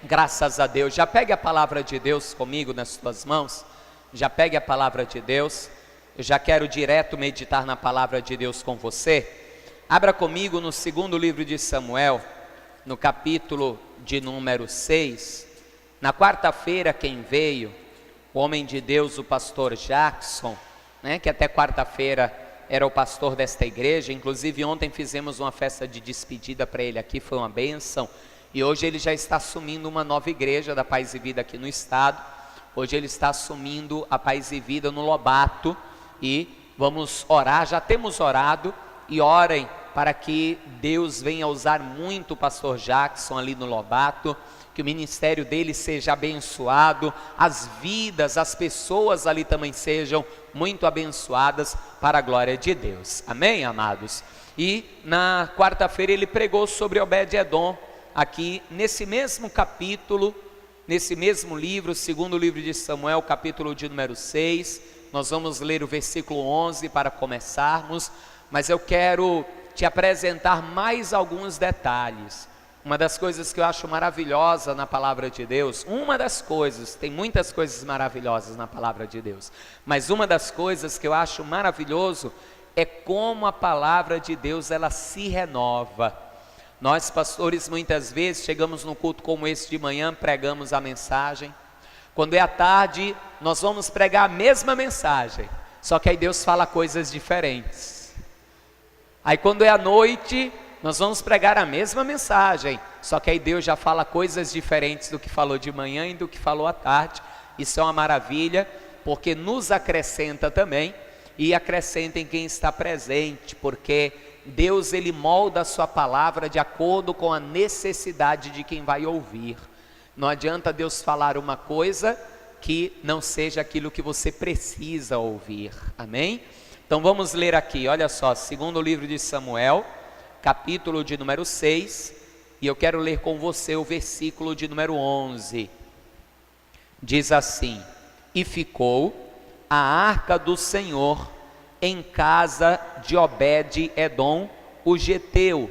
Graças a Deus. Já pegue a palavra de Deus comigo nas suas mãos. Já pegue a palavra de Deus. Eu já quero direto meditar na palavra de Deus com você. Abra comigo no segundo livro de Samuel, no capítulo de número 6. Na quarta-feira quem veio, o homem de Deus, o pastor Jackson, que até quarta-feira era o pastor desta igreja. Inclusive ontem fizemos uma festa de despedida para ele aqui, foi uma bênção. E hoje ele já está assumindo uma nova igreja da Paz e Vida aqui no estado. Hoje ele está assumindo a Paz e Vida no Lobato. E vamos orar, já temos orado. E orem para que Deus venha usar muito o pastor Jackson ali no Lobato. Que o ministério dele seja abençoado. As vidas, as pessoas ali também sejam muito abençoadas para a glória de Deus. Amém, amados? E na quarta-feira ele pregou sobre Obed-Edom. Aqui nesse mesmo capítulo, nesse mesmo livro, segundo livro de Samuel, capítulo de número 6, nós vamos ler o versículo 11 para começarmos, mas eu quero te apresentar mais alguns detalhes. Uma das coisas que eu acho maravilhosa na palavra de Deus, uma das coisas, tem muitas coisas maravilhosas na palavra de Deus, mas uma das coisas que eu acho maravilhoso é como a palavra de Deus ela se renova. Nós pastores muitas vezes chegamos num culto como esse de manhã, pregamos a mensagem. Quando é à tarde, nós vamos pregar a mesma mensagem, só que aí Deus fala coisas diferentes. Aí quando é à noite, nós vamos pregar a mesma mensagem, só que aí Deus já fala coisas diferentes do que falou de manhã e do que falou à tarde. Isso é uma maravilha, porque nos acrescenta também, e acrescenta em quem está presente, porque Deus ele molda a sua palavra de acordo com a necessidade de quem vai ouvir. Não adianta Deus falar uma coisa que não seja aquilo que você precisa ouvir. Amém? Então vamos ler aqui, olha só, segundo livro de Samuel, capítulo de número 6, e eu quero ler com você o versículo de número 11. Diz assim: E ficou a arca do Senhor em casa de Obed-Edom, o geteu,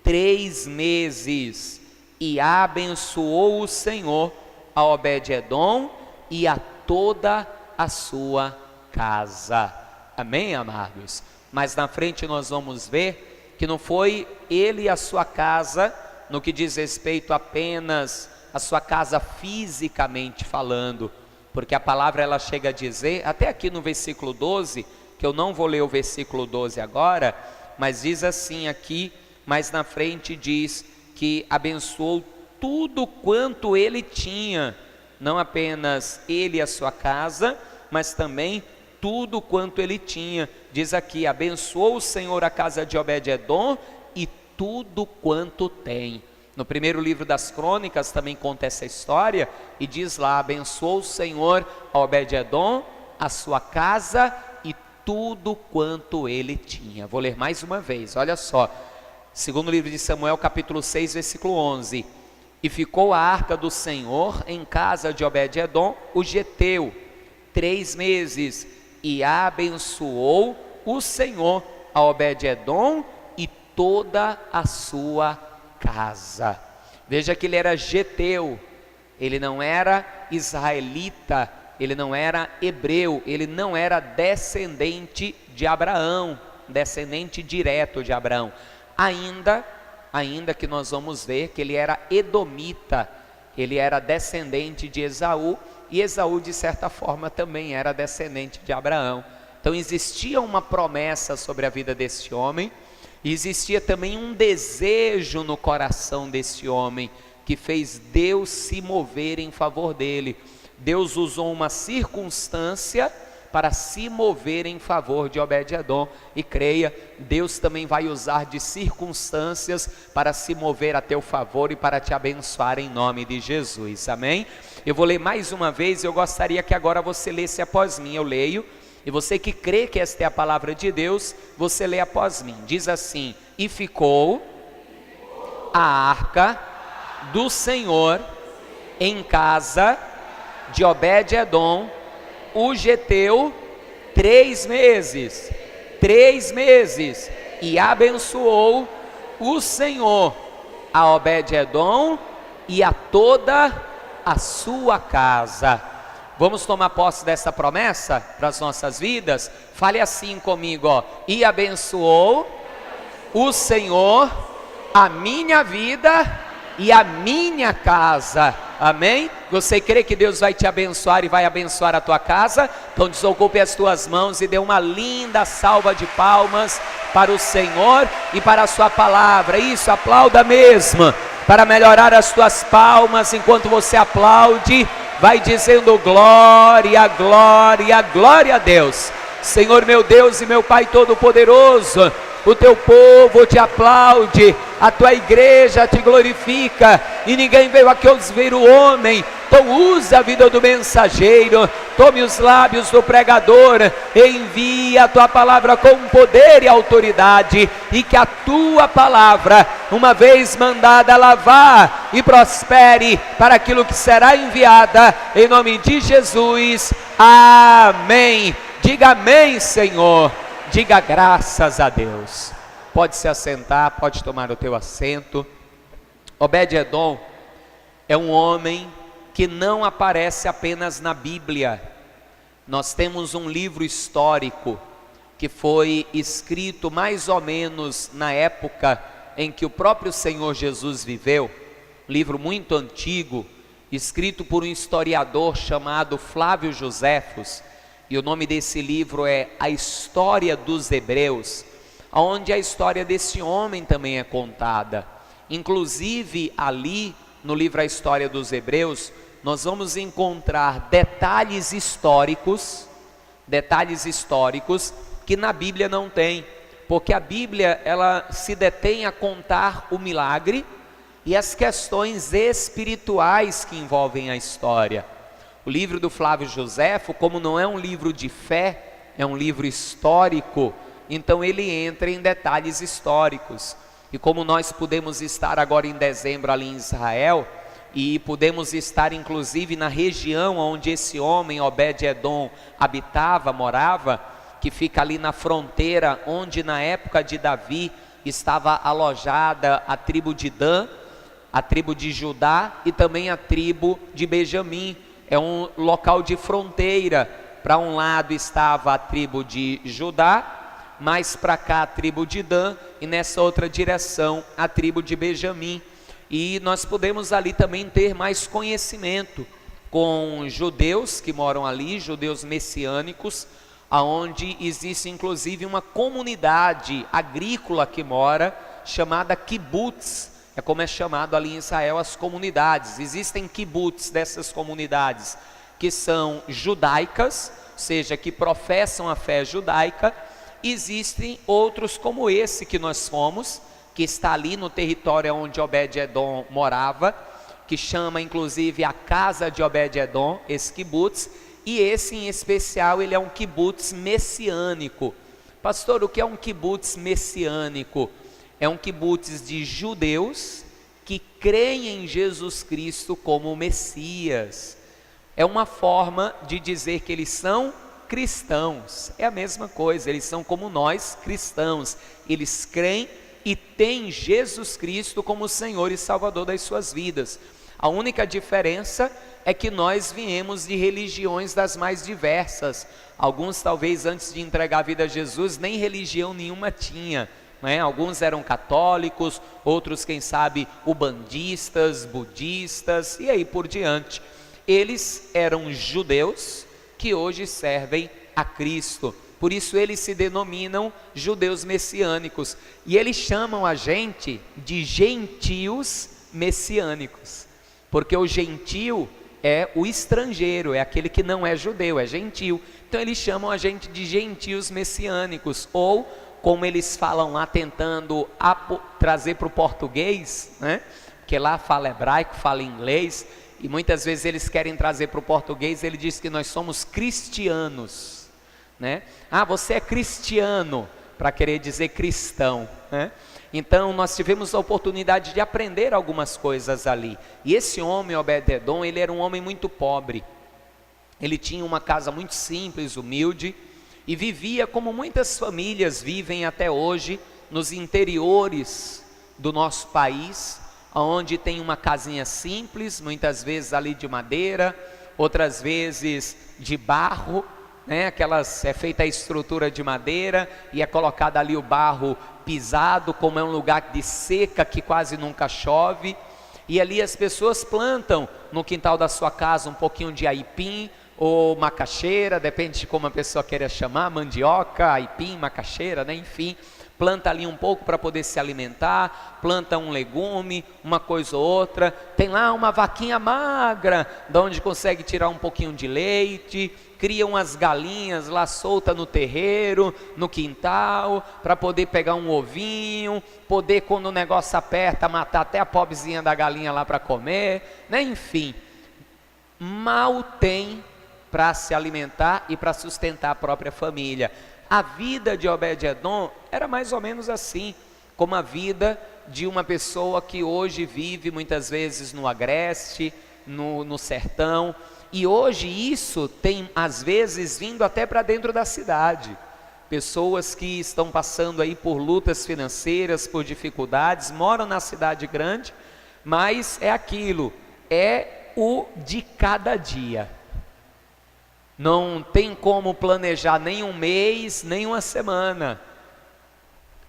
3 meses, e abençoou o Senhor a Obed-Edom e a toda a sua casa. Amém, amados? Mas na frente nós vamos ver que não foi ele e a sua casa, no que diz respeito apenas a sua casa fisicamente falando, porque a palavra ela chega a dizer, até aqui no versículo 12, que eu não vou ler o versículo 12 agora, mas diz assim aqui, mais na frente diz que abençoou tudo quanto ele tinha, não apenas ele e a sua casa, mas também tudo quanto ele tinha. Diz aqui, abençoou o Senhor a casa de Obed-Edom e tudo quanto tem. No primeiro livro das Crônicas também conta essa história, e diz lá, abençoou o Senhor a Obed-Edom, a sua casa e tudo quanto ele tinha. Vou ler mais uma vez, olha só, segundo livro de Samuel, capítulo 6, versículo 11. E ficou a arca do Senhor em casa de Obed-Edom, o geteu, 3 meses, e abençoou o Senhor a Obed-Edom e toda a sua casa. Veja que ele era geteu, ele não era israelita, ele não era hebreu, ele não era descendente de Abraão, descendente direto de Abraão, ainda que nós vamos ver que ele era edomita, ele era descendente de Esaú, e Esaú de certa forma também era descendente de Abraão. Então existia uma promessa sobre a vida desse homem, e existia também um desejo no coração desse homem, que fez Deus se mover em favor dele. Deus usou uma circunstância para se mover em favor de Obed-Edom, e creia, Deus também vai usar de circunstâncias para se mover a teu favor e para te abençoar em nome de Jesus, amém? Eu vou ler mais uma vez, eu gostaria que agora você lesse após mim, eu leio, e você que crê que esta é a palavra de Deus, você lê após mim, diz assim: e ficou a arca do Senhor em casa de Obed-Edom, o geteu, 3 meses, e abençoou o Senhor a Obed-Edom e a toda a sua casa. Vamos tomar posse dessa promessa para as nossas vidas? Fale assim comigo, ó. E abençoou o Senhor a minha vida e a minha casa. Amém? Você crê que Deus vai te abençoar e vai abençoar a tua casa? Então desocupe as tuas mãos e dê uma linda salva de palmas para o Senhor e para a sua palavra. Isso, aplauda mesmo, para melhorar as tuas palmas. Enquanto você aplaude, vai dizendo glória, glória, glória a Deus. Senhor meu Deus e meu Pai Todo-Poderoso, o teu povo te aplaude, a tua igreja te glorifica, e ninguém veio aqui ouvir o homem. Então use a vida do mensageiro, tome os lábios do pregador, envia a tua palavra com poder e autoridade, e que a tua palavra, uma vez mandada, ela vá e prospere para aquilo que será enviada, em nome de Jesus, amém. Diga amém, Senhor. Diga graças a Deus. Pode se assentar, pode tomar o teu assento. Obed-edom é um homem que não aparece apenas na Bíblia. Nós temos um livro histórico que foi escrito mais ou menos na época em que o próprio Senhor Jesus viveu. Livro muito antigo, escrito por um historiador chamado Flávio Joséfos. E o nome desse livro é A História dos Hebreus, onde a história desse homem também é contada. Inclusive ali no livro A História dos Hebreus, nós vamos encontrar detalhes históricos que na Bíblia não tem, porque a Bíblia ela se detém a contar o milagre e as questões espirituais que envolvem a história. O livro do Flávio Joséfo, como não é um livro de fé, é um livro histórico, então ele entra em detalhes históricos. E como nós pudemos estar agora em dezembro ali em Israel, e pudemos estar inclusive na região onde esse homem, Obed-edom, habitava, morava, que fica ali na fronteira onde na época de Davi estava alojada a tribo de Dan, a tribo de Judá e também a tribo de Benjamim. É um local de fronteira. Para um lado estava a tribo de Judá, mais para cá a tribo de Dan, e nessa outra direção a tribo de Benjamim. E nós podemos ali também ter mais conhecimento com judeus que moram ali, judeus messiânicos, aonde existe inclusive uma comunidade agrícola que mora, chamada kibbutz. É como é chamado ali em Israel as comunidades. Existem kibbutz dessas comunidades que são judaicas, ou seja, que professam a fé judaica. Existem outros como esse que nós fomos, que está ali no território onde Obed-edom morava, que chama inclusive a casa de Obed-edom, esse kibbutz, e esse em especial ele é um kibbutz messiânico. Pastor, o que é um kibbutz messiânico? É um kibbutz de judeus que creem em Jesus Cristo como Messias. É uma forma de dizer que eles são cristãos. É a mesma coisa, eles são como nós, cristãos. Eles creem e têm Jesus Cristo como Senhor e Salvador das suas vidas. A única diferença é que nós viemos de religiões das mais diversas. Alguns talvez antes de entregar a vida a Jesus nem religião nenhuma tinha. Alguns eram católicos, outros quem sabe ubandistas, budistas e aí por diante. Eles eram judeus que hoje servem a Cristo, por isso eles se denominam judeus messiânicos, e eles chamam a gente de gentios messiânicos, porque o gentio é o estrangeiro, é aquele que não é judeu, é gentio. Então eles chamam a gente de gentios messiânicos, ou como eles falam lá, tentando trazer para o português, porque lá fala hebraico, fala inglês, e muitas vezes eles querem trazer para o português. Ele diz que nós somos cristianos, você é cristiano, para querer dizer cristão, Então nós tivemos a oportunidade de aprender algumas coisas ali. E esse homem, Obed-edom, ele era um homem muito pobre. Ele tinha uma casa muito simples, humilde, e vivia como muitas famílias vivem até hoje, nos interiores do nosso país, onde tem uma casinha simples, muitas vezes ali de madeira, outras vezes de barro, né? É feita a estrutura de madeira e é colocado ali o barro pisado, como é um lugar de seca que quase nunca chove, e ali as pessoas plantam no quintal da sua casa um pouquinho de aipim ou macaxeira, depende de como a pessoa queira chamar, mandioca, aipim, macaxeira, né? Enfim, planta ali um pouco para poder se alimentar, planta um legume, uma coisa ou outra, tem lá uma vaquinha magra, de onde consegue tirar um pouquinho de leite, cria umas galinhas lá soltas no terreiro, no quintal, para poder pegar um ovinho, poder quando o negócio aperta, matar até a pobrezinha da galinha lá para comer, né? Enfim, mal tem para se alimentar e para sustentar a própria família. A vida de Obed-edom era mais ou menos assim, como a vida de uma pessoa que hoje vive muitas vezes no agreste, no sertão, e hoje isso tem às vezes vindo até para dentro da cidade. Pessoas que estão passando aí por lutas financeiras, por dificuldades, moram na cidade grande, mas é aquilo, é o de cada dia. Não tem como planejar nem um mês, nem uma semana.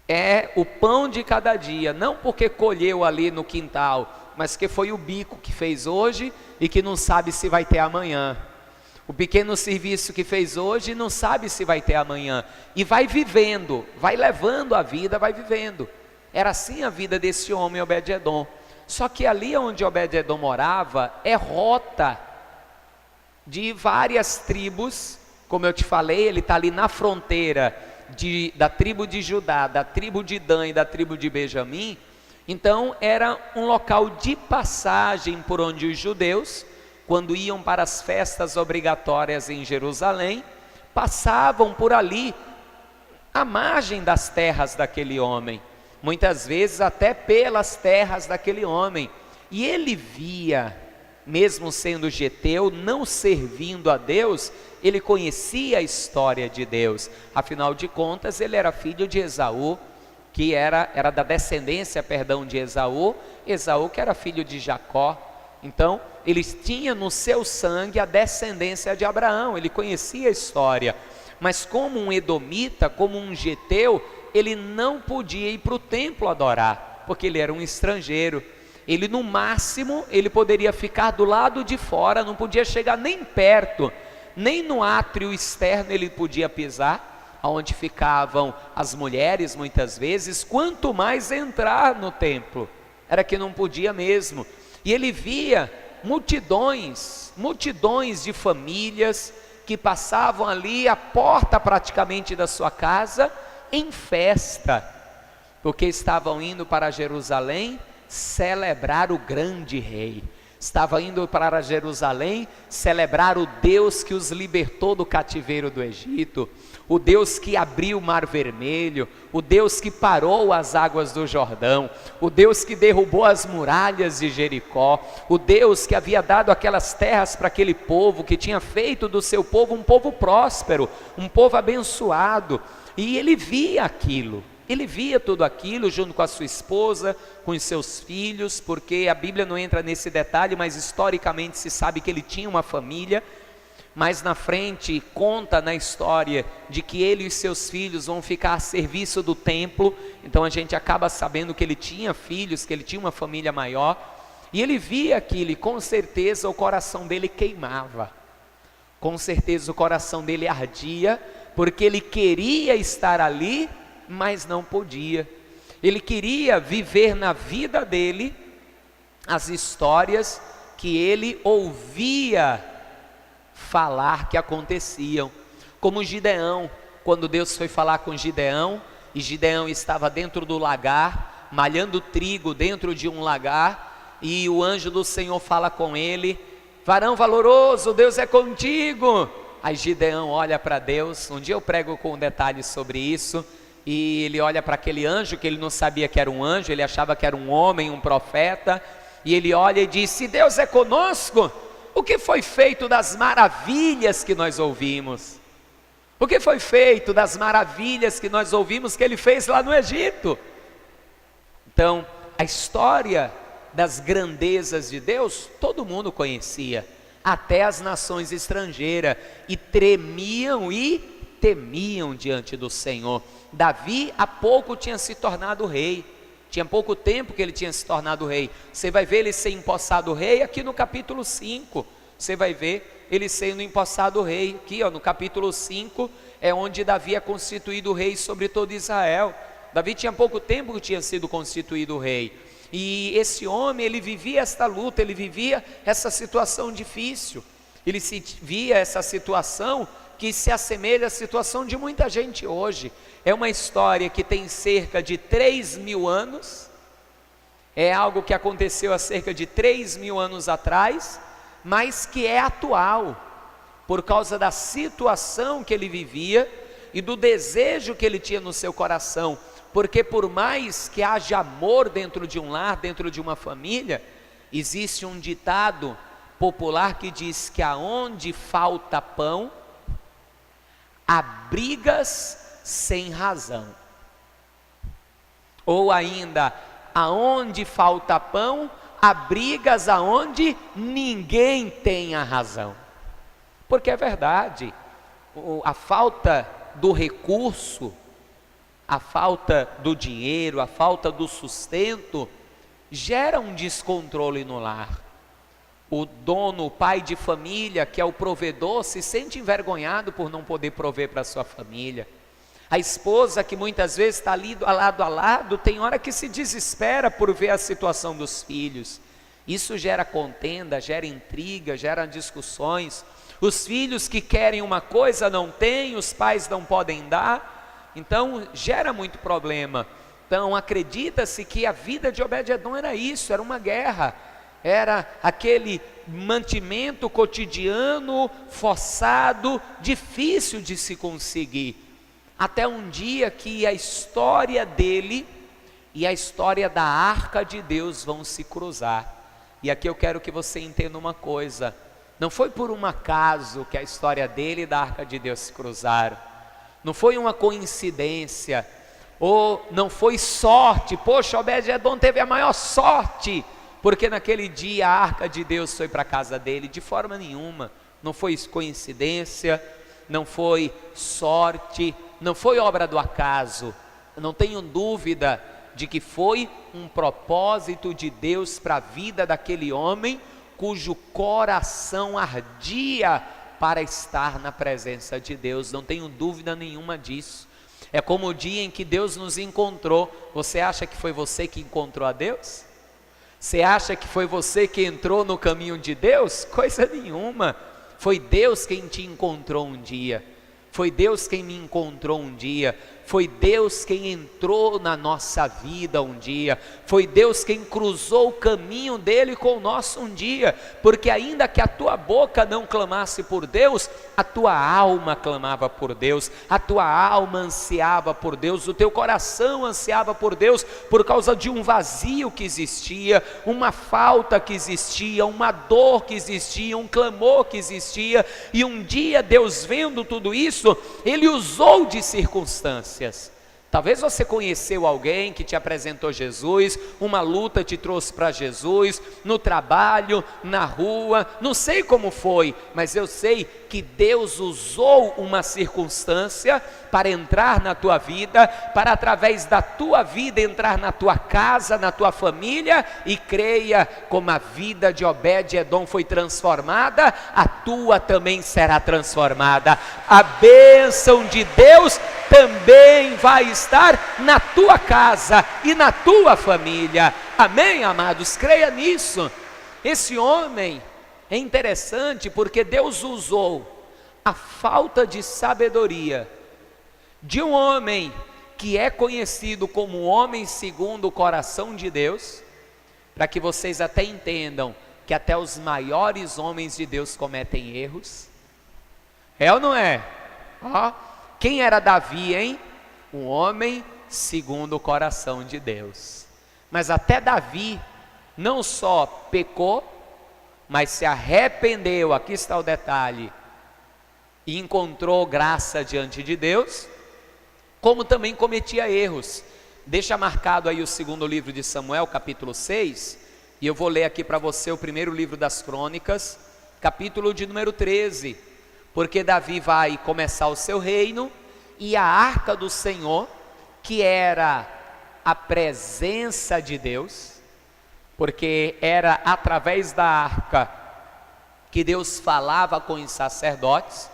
É o pão de cada dia, não porque colheu ali no quintal, mas que foi o bico que fez hoje e que não sabe se vai ter amanhã. O pequeno serviço que fez hoje não sabe se vai ter amanhã. E vai vivendo, vai levando a vida, vai vivendo. Era assim a vida desse homem Obed-edom. Só que ali onde Obed-edom morava é rota de várias tribos, como eu te falei, ele está ali na fronteira da tribo de Judá, da tribo de Dan e da tribo de Benjamim. Então era um local de passagem por onde os judeus, quando iam para as festas obrigatórias em Jerusalém, passavam por ali, à margem das terras daquele homem, muitas vezes até pelas terras daquele homem, e ele via, mesmo sendo geteu, não servindo a Deus, ele conhecia a história de Deus. Afinal de contas, ele era filho de Esaú, que era da descendência, de Esaú, Esaú que era filho de Jacó. Então, ele tinha no seu sangue a descendência de Abraão, ele conhecia a história. Mas como um edomita, como um geteu, ele não podia ir para o templo adorar, porque ele era um estrangeiro. Ele no máximo, ele poderia ficar do lado de fora, não podia chegar nem perto, nem no átrio externo ele podia pisar, onde ficavam as mulheres muitas vezes, quanto mais entrar no templo, era que não podia mesmo. E ele via multidões de famílias que passavam ali à porta praticamente da sua casa em festa, porque estavam indo para Jerusalém celebrar o grande rei, estavam indo para Jerusalém celebrar o Deus que os libertou do cativeiro do Egito, o Deus que abriu o mar vermelho, o Deus que parou as águas do Jordão, o Deus que derrubou as muralhas de Jericó, o Deus que havia dado aquelas terras para aquele povo, que tinha feito do seu povo um povo próspero, um povo abençoado. E ele via aquilo, ele via tudo aquilo junto com a sua esposa, com os seus filhos, porque a Bíblia não entra nesse detalhe, mas historicamente se sabe que ele tinha uma família. Mais na frente conta na história de que ele e seus filhos vão ficar a serviço do templo, então a gente acaba sabendo que ele tinha filhos, que ele tinha uma família maior, e ele via aquilo e com certeza o coração dele queimava, com certeza o coração dele ardia, porque ele queria estar ali, mas não podia. Ele queria viver na vida dele as histórias que ele ouvia falar que aconteciam, como Gideão, quando Deus foi falar com Gideão, e Gideão estava dentro do lagar, malhando trigo dentro de um lagar, e o anjo do Senhor fala com ele: varão valoroso, Deus é contigo. Aí Gideão olha para Deus, um dia eu prego com detalhes sobre isso, e ele olha para aquele anjo, que ele não sabia que era um anjo, ele achava que era um homem, um profeta, e ele olha e diz: se Deus é conosco, o que foi feito das maravilhas que nós ouvimos? O que foi feito das maravilhas que nós ouvimos que ele fez lá no Egito? Então, a história das grandezas de Deus, todo mundo conhecia, até as nações estrangeiras, e tremiam e temiam diante do Senhor. Davi há pouco tinha se tornado rei, tinha pouco tempo que ele tinha se tornado rei. Você vai ver ele ser empossado rei aqui no capítulo 5, você vai ver ele sendo empossado rei, aqui no capítulo 5, é onde Davi é constituído rei sobre todo Israel. Davi tinha pouco tempo que tinha sido constituído rei, e esse homem, ele vivia esta luta, ele vivia essa situação difícil, ele via essa situação que se assemelha à situação de muita gente hoje. É uma história que tem cerca de 3.000 anos, é algo que aconteceu há cerca de 3.000 anos atrás, mas que é atual, por causa da situação que ele vivia e do desejo que ele tinha no seu coração. Porque por mais que haja amor dentro de um lar, dentro de uma família, existe um ditado popular que diz que aonde falta pão, há brigas sem razão. Ou ainda, aonde falta pão, há brigas aonde ninguém tem a razão. Porque é verdade, a falta do recurso, a falta do dinheiro, a falta do sustento, gera um descontrole no lar. O dono, o pai de família, que é o provedor, se sente envergonhado por não poder prover para a sua família. A esposa, que muitas vezes está ali lado a lado, tem hora que se desespera por ver a situação dos filhos. Isso gera contenda, gera intriga, gera discussões. Os filhos que querem uma coisa não têm, os pais não podem dar. Então gera muito problema. Então acredita-se que a vida de Obed-edom era isso, era uma guerra, era aquele mantimento cotidiano, forçado, difícil de se conseguir, até um dia que a história dele e a história da arca de Deus vão se cruzar. E aqui eu quero que você entenda uma coisa: não foi por um acaso que a história dele e da arca de Deus se cruzaram, não foi uma coincidência, ou não foi sorte. Poxa, Obed-edom teve a maior sorte, porque naquele dia a arca de Deus foi para a casa dele. De forma nenhuma, não foi coincidência, não foi sorte, não foi obra do acaso. Eu não tenho dúvida de que foi um propósito de Deus para a vida daquele homem, cujo coração ardia para estar na presença de Deus. Não tenho dúvida nenhuma disso. É como o dia em que Deus nos encontrou. Você acha que foi você que encontrou a Deus? Você acha que foi você que entrou no caminho de Deus? Coisa nenhuma. Foi Deus quem te encontrou um dia. Foi Deus quem me encontrou um dia. Foi Deus quem entrou na nossa vida um dia. Foi Deus quem cruzou o caminho dele com o nosso um dia. Porque ainda que a tua boca não clamasse por Deus, a tua alma clamava por Deus. A tua alma ansiava por Deus. O teu coração ansiava por Deus, por causa de um vazio que existia, uma falta que existia, uma dor que existia, um clamor que existia. E um dia Deus, vendo tudo isso, Ele usou de circunstâncias. Talvez você conheceu alguém que te apresentou Jesus, uma luta te trouxe para Jesus, no trabalho, na rua, não sei como foi, mas eu sei que Deus usou uma circunstância para entrar na tua vida, para através da tua vida entrar na tua casa, na tua família, e creia, como a vida de Obed-edom foi transformada, a tua também será transformada. A bênção de Deus também vai estar na tua casa e na tua família. Amém, amados? Creia nisso. Esse homem é interessante porque Deus usou a falta de sabedoria de um homem que é conhecido como homem segundo o coração de Deus, para que vocês até entendam que até os maiores homens de Deus cometem erros. É ou não é? Quem era Davi, hein? Um homem segundo o coração de Deus. Mas até Davi não só pecou, mas se arrependeu, aqui está o detalhe, e encontrou graça diante de Deus, como também cometia erros. Deixa marcado aí o segundo livro de Samuel, capítulo 6, E eu vou ler aqui para você o primeiro livro das Crônicas, capítulo de número 13, porque Davi vai começar o seu reino, e a arca do Senhor, que era a presença de Deus, porque era através da arca que Deus falava com os sacerdotes,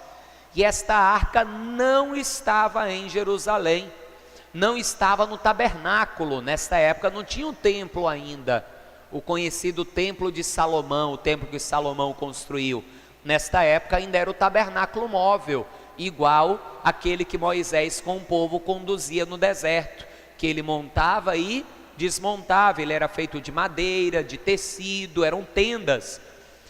e esta arca não estava em Jerusalém, não estava no tabernáculo. Nesta época não tinha um templo ainda, o conhecido templo de Salomão, o templo que Salomão construiu. Nesta época ainda era o tabernáculo móvel, igual aquele que Moisés com o povo conduzia no deserto, que ele montava e desmontava. Ele era feito de madeira, de tecido, eram tendas,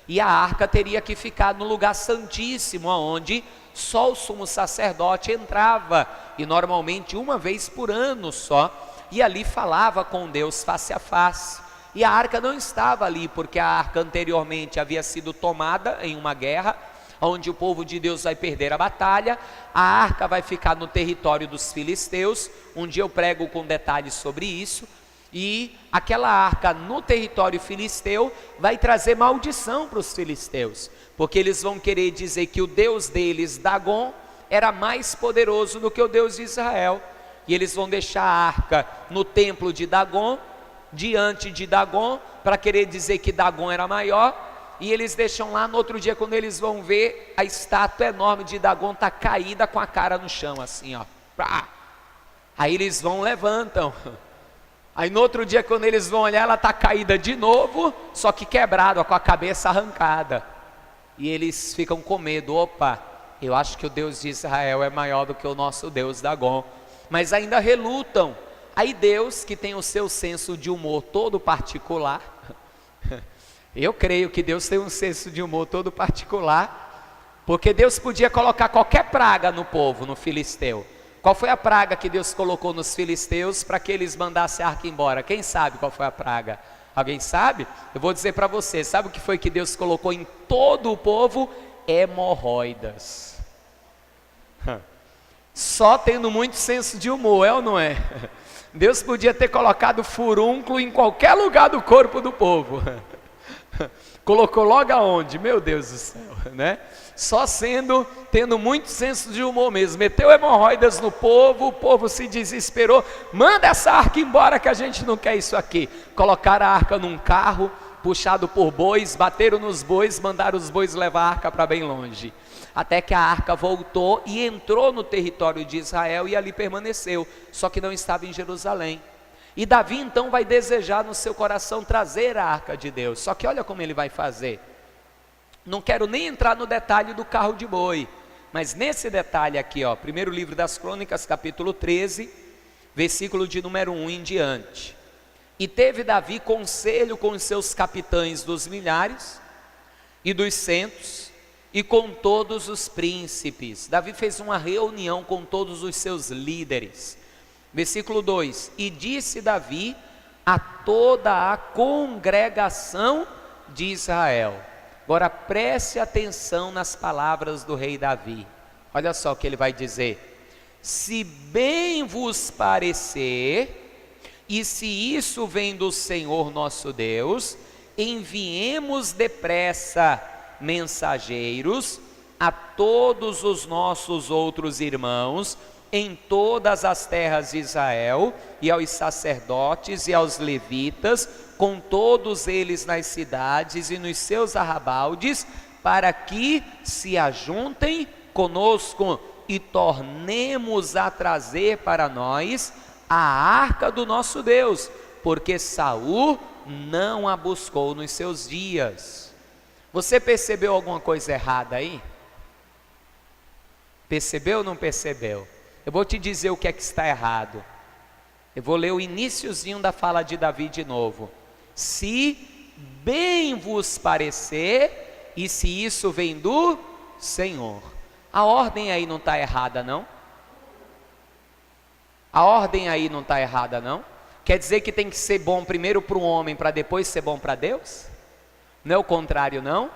e a arca teria que ficar no lugar santíssimo, onde só o sumo sacerdote entrava, e normalmente uma vez por ano só, e ali falava com Deus face a face. E a arca não estava ali, porque a arca anteriormente havia sido tomada em uma guerra, onde o povo de Deus vai perder a batalha. A arca vai ficar no território dos filisteus. Um dia eu prego com detalhes sobre isso. E aquela arca no território filisteu vai trazer maldição para os filisteus, porque eles vão querer dizer que o Deus deles, Dagon, era mais poderoso do que o Deus de Israel, e eles vão deixar a arca no templo de Dagon, diante de Dagon, para querer dizer que Dagon era maior, e eles deixam lá. No outro dia, quando eles vão ver, a estátua enorme de Dagon está caída com a cara no chão, assim, ó. Aí eles vão, levantam. Aí no outro dia, quando eles vão olhar, ela está caída de novo, só que quebrada, com a cabeça arrancada. E eles ficam com medo. Opa, eu acho que o Deus de Israel é maior do que o nosso Deus Dagon. Mas ainda relutam. Aí Deus, que tem o seu senso de humor todo particular, eu creio que Deus tem um senso de humor todo particular, porque Deus podia colocar qualquer praga no povo, no filisteu. Qual foi a praga que Deus colocou nos filisteus para que eles mandassem a arca embora? Quem sabe qual foi a praga? Alguém sabe? Eu vou dizer para você. Sabe o que foi que Deus colocou em todo o povo? Hemorroidas. Só tendo muito senso de humor, é ou não é? Deus podia ter colocado furúnculo em qualquer lugar do corpo do povo. Colocou logo aonde? Meu Deus do céu, né? Só tendo muito senso de humor mesmo. Meteu hemorroidas no povo, o povo se desesperou. Manda essa arca embora que a gente não quer isso aqui. Colocaram a arca num carro, puxado por bois, bateram nos bois, mandaram os bois levar a arca para bem longe. Até que a arca voltou e entrou no território de Israel e ali permaneceu, só que não estava em Jerusalém. E Davi então vai desejar no seu coração trazer a arca de Deus, só que olha como ele vai fazer. Não quero nem entrar no detalhe do carro de boi, mas nesse detalhe aqui, ó, primeiro livro das Crônicas, capítulo 13, versículo de número 1 em diante. E teve Davi conselho com os seus capitães dos milhares e dos centos, e com todos os príncipes. Davi fez uma reunião com todos os seus líderes. Versículo 2: E disse Davi a toda a congregação de Israel. Agora preste atenção nas palavras do rei Davi. Olha só o que ele vai dizer: se bem vos parecer, e se isso vem do Senhor nosso Deus, enviemos depressa mensageiros a todos os nossos outros irmãos em todas as terras de Israel, e aos sacerdotes e aos levitas, com todos eles nas cidades e nos seus arrabaldes, para que se ajuntem conosco e tornemos a trazer para nós a arca do nosso Deus, porque Saul não a buscou nos seus dias. Você percebeu alguma coisa errada aí? Percebeu ou não percebeu? Eu vou te dizer o que é que está errado. Eu vou ler o iniciozinho da fala de Davi de novo. Se bem vos parecer, e se isso vem do Senhor. A ordem aí não está errada, não? A ordem aí não está errada, não? Quer dizer que tem que ser bom primeiro para o homem, para depois ser bom para Deus? Não é o contrário, não?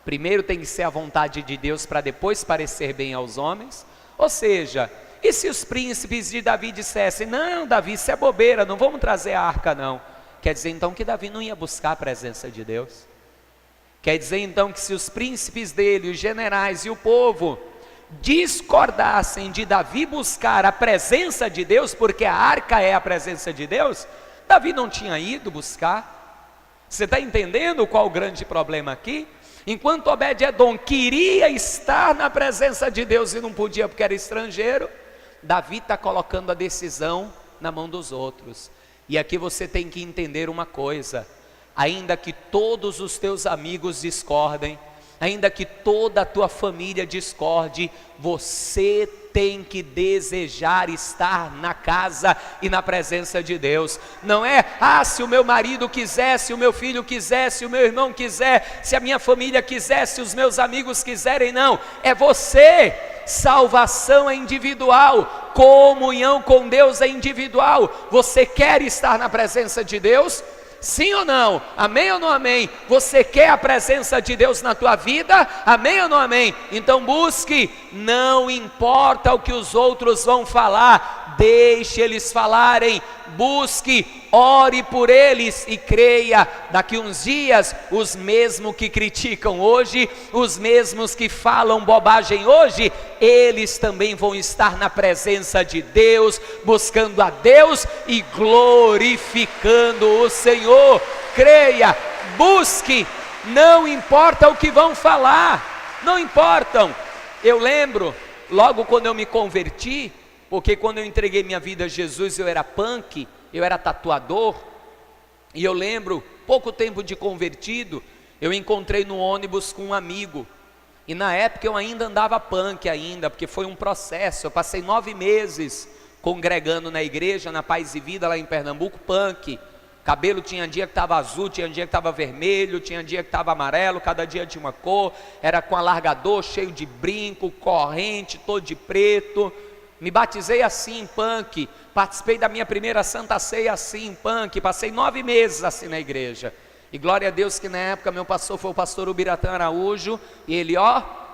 Primeiro tem que ser a vontade de Deus para depois parecer bem aos homens? Ou seja, e se os príncipes de Davi dissessem: não, Davi, isso é bobeira, não vamos trazer a arca não. Quer dizer então que Davi não ia buscar a presença de Deus. Quer dizer então que se os príncipes dele, os generais e o povo discordassem de Davi buscar a presença de Deus, porque a arca é a presença de Deus, Davi não tinha ido buscar. Você está entendendo qual o grande problema aqui? Enquanto Obed-edom queria estar na presença de Deus e não podia porque era estrangeiro, Davi está colocando a decisão na mão dos outros. E aqui você tem que entender uma coisa: ainda que todos os teus amigos discordem, ainda que toda a tua família discorde, você tem que desejar estar na casa e na presença de Deus. Não é, se o meu marido quiser, se o meu filho quiser, se o meu irmão quiser, se a minha família quiser, se os meus amigos quiserem, não. É você. Salvação é individual, comunhão com Deus é individual. Você quer estar na presença de Deus? Sim ou não? Amém ou não amém? Você quer a presença de Deus na tua vida? Amém ou não amém? Então busque, não importa o que os outros vão falar, deixe eles falarem, busque, ore por eles e creia, daqui uns dias, os mesmos que criticam hoje, os mesmos que falam bobagem hoje, eles também vão estar na presença de Deus, buscando a Deus e glorificando o Senhor. Creia, busque, não importa o que vão falar, não importam. Eu lembro, logo quando eu me converti, porque quando eu entreguei minha vida a Jesus eu era punk, eu era tatuador, e eu lembro, pouco tempo de convertido, eu encontrei no ônibus com um amigo, e na época eu ainda andava punk ainda, porque foi um processo, eu passei 9 meses congregando na igreja, na Paz e Vida lá em Pernambuco, punk, cabelo tinha dia que estava azul, tinha dia que estava vermelho, tinha dia que estava amarelo, cada dia de uma cor, era com alargador, cheio de brinco, corrente, todo de preto. Me batizei assim, punk, participei da minha primeira Santa Ceia assim, punk, passei 9 meses assim na igreja, e glória a Deus que na época meu pastor foi o pastor Ubiratã Araújo, e ele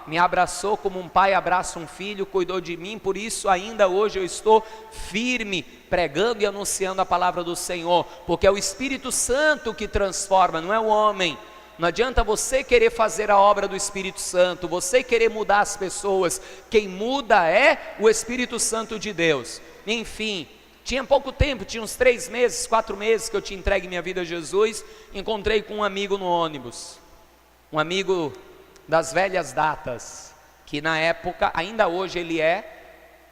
me abraçou como um pai abraça um filho, cuidou de mim, por isso ainda hoje eu estou firme, pregando e anunciando a palavra do Senhor, porque é o Espírito Santo que transforma, não é o homem. Não adianta você querer fazer a obra do Espírito Santo, você querer mudar as pessoas, quem muda é o Espírito Santo de Deus. Enfim, tinha pouco tempo, tinha uns 3 meses, 4 meses que eu tinha entregue minha vida a Jesus, encontrei com um amigo no ônibus, um amigo das velhas datas, que na época, ainda hoje ele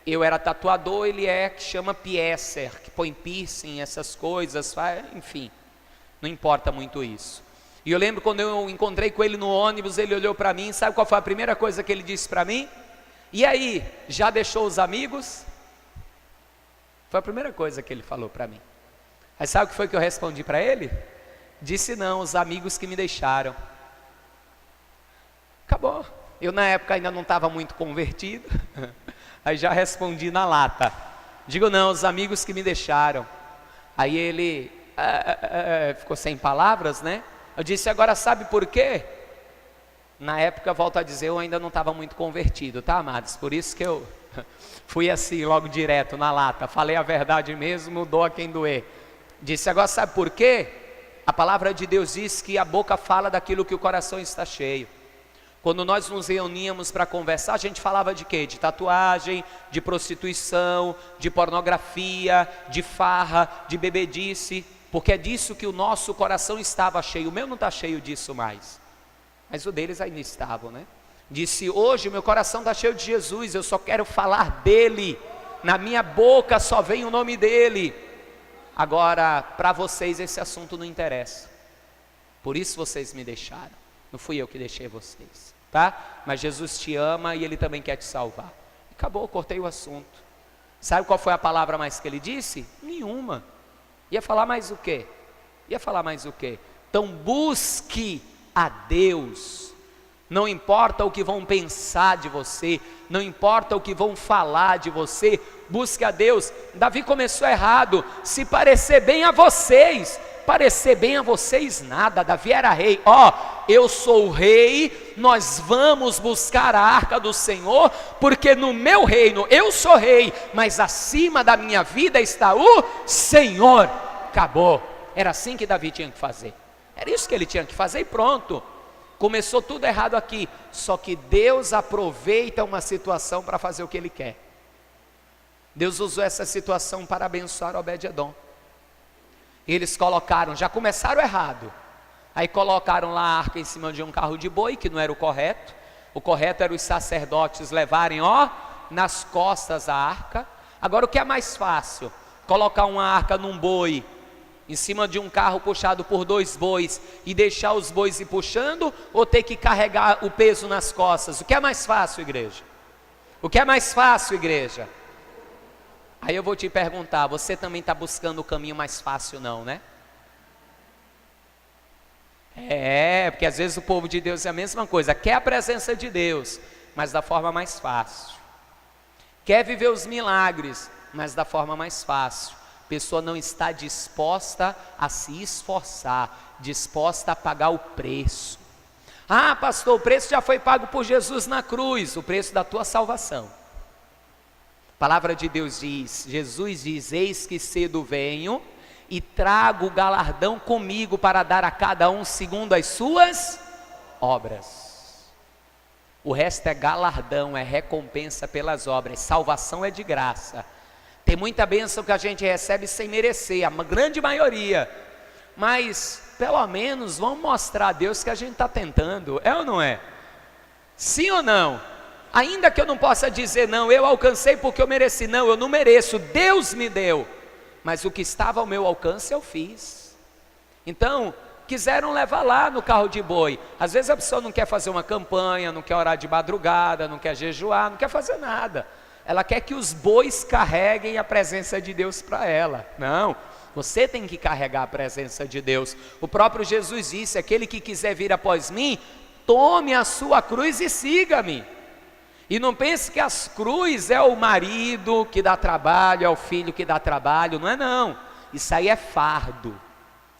eu era tatuador, ele que chama piercer, que põe piercing, essas coisas, enfim, não importa muito isso. E eu lembro quando eu encontrei com ele no ônibus, ele olhou para mim, sabe qual foi a primeira coisa que ele disse para mim? E aí, já deixou os amigos? Foi a primeira coisa que ele falou para mim. Aí sabe o que foi que eu respondi para ele? Disse não, os amigos que me deixaram. Acabou. Eu na época ainda não estava muito convertido, aí já respondi na lata. Digo não, os amigos que me deixaram. Aí ele ficou sem palavras, né? Eu disse, agora sabe por quê? Na época, volto a dizer, eu ainda não estava muito convertido, tá, amados? Por isso que eu fui assim, logo direto, na lata. Falei a verdade mesmo, doa quem doer. Disse, agora sabe por quê? A palavra de Deus diz que a boca fala daquilo que o coração está cheio. Quando nós nos reuníamos para conversar, a gente falava de quê? De tatuagem, de prostituição, de pornografia, de farra, de bebedice, porque é disso que o nosso coração estava cheio. O meu não está cheio disso mais, mas o deles ainda estavam, né? Disse, hoje o meu coração está cheio de Jesus, eu só quero falar dele, na minha boca só vem o nome dele. Agora, para vocês esse assunto não interessa, por isso vocês me deixaram, não fui eu que deixei vocês, tá? Mas Jesus te ama e ele também quer te salvar. Acabou, cortei o assunto. Sabe qual foi a palavra mais que ele disse? Nenhuma. Ia falar mais o quê? Então busque a Deus, não importa o que vão pensar de você, não importa o que vão falar de você, busque a Deus. Davi começou errado, se parecer bem a vocês nada, Davi era rei, eu sou o rei, nós vamos buscar a arca do Senhor, porque no meu reino eu sou rei, mas acima da minha vida está o Senhor. Acabou. Era assim que Davi tinha que fazer. Era isso que ele tinha que fazer e pronto. Começou tudo errado aqui. Só que Deus aproveita uma situação para fazer o que Ele quer. Deus usou essa situação para abençoar Obed-edom. Eles colocaram, já começaram errado. Aí colocaram lá a arca em cima de um carro de boi, que não era o correto. O correto era os sacerdotes levarem, nas costas a arca. Agora o que é mais fácil? Colocar uma arca num boi, em cima de um carro puxado por 2 bois, e deixar os bois ir puxando, ou ter que carregar o peso nas costas? O que é mais fácil, igreja? O que é mais fácil, igreja? Aí eu vou te perguntar, você também está buscando o caminho mais fácil não, né? Porque às vezes o povo de Deus é a mesma coisa, quer a presença de Deus, mas da forma mais fácil. Quer viver os milagres, mas da forma mais fácil. A pessoa não está disposta a se esforçar, disposta a pagar o preço. Ah, pastor, o preço já foi pago por Jesus na cruz, o preço da tua salvação. A palavra de Deus diz, Jesus diz, eis que cedo venho e trago o galardão comigo para dar a cada um segundo as suas obras. O resto é galardão, é recompensa pelas obras. Salvação é de graça. Tem muita bênção que a gente recebe sem merecer, a grande maioria. Mas pelo menos vamos mostrar a Deus que a gente está tentando, é ou não é? Sim ou não? Ainda que eu não possa dizer não, eu alcancei porque eu mereci. Não, eu não mereço, Deus me deu. Mas o que estava ao meu alcance eu fiz. Então, quiseram levar lá no carro de boi. Às vezes a pessoa não quer fazer uma campanha, não quer orar de madrugada, não quer jejuar, não quer fazer nada. Ela quer que os bois carreguem a presença de Deus para ela. Não, você tem que carregar a presença de Deus. O próprio Jesus disse, aquele que quiser vir após mim, tome a sua cruz e siga-me. E não pense que as cruzes é o marido que dá trabalho, é o filho que dá trabalho, não é não. Isso aí é fardo,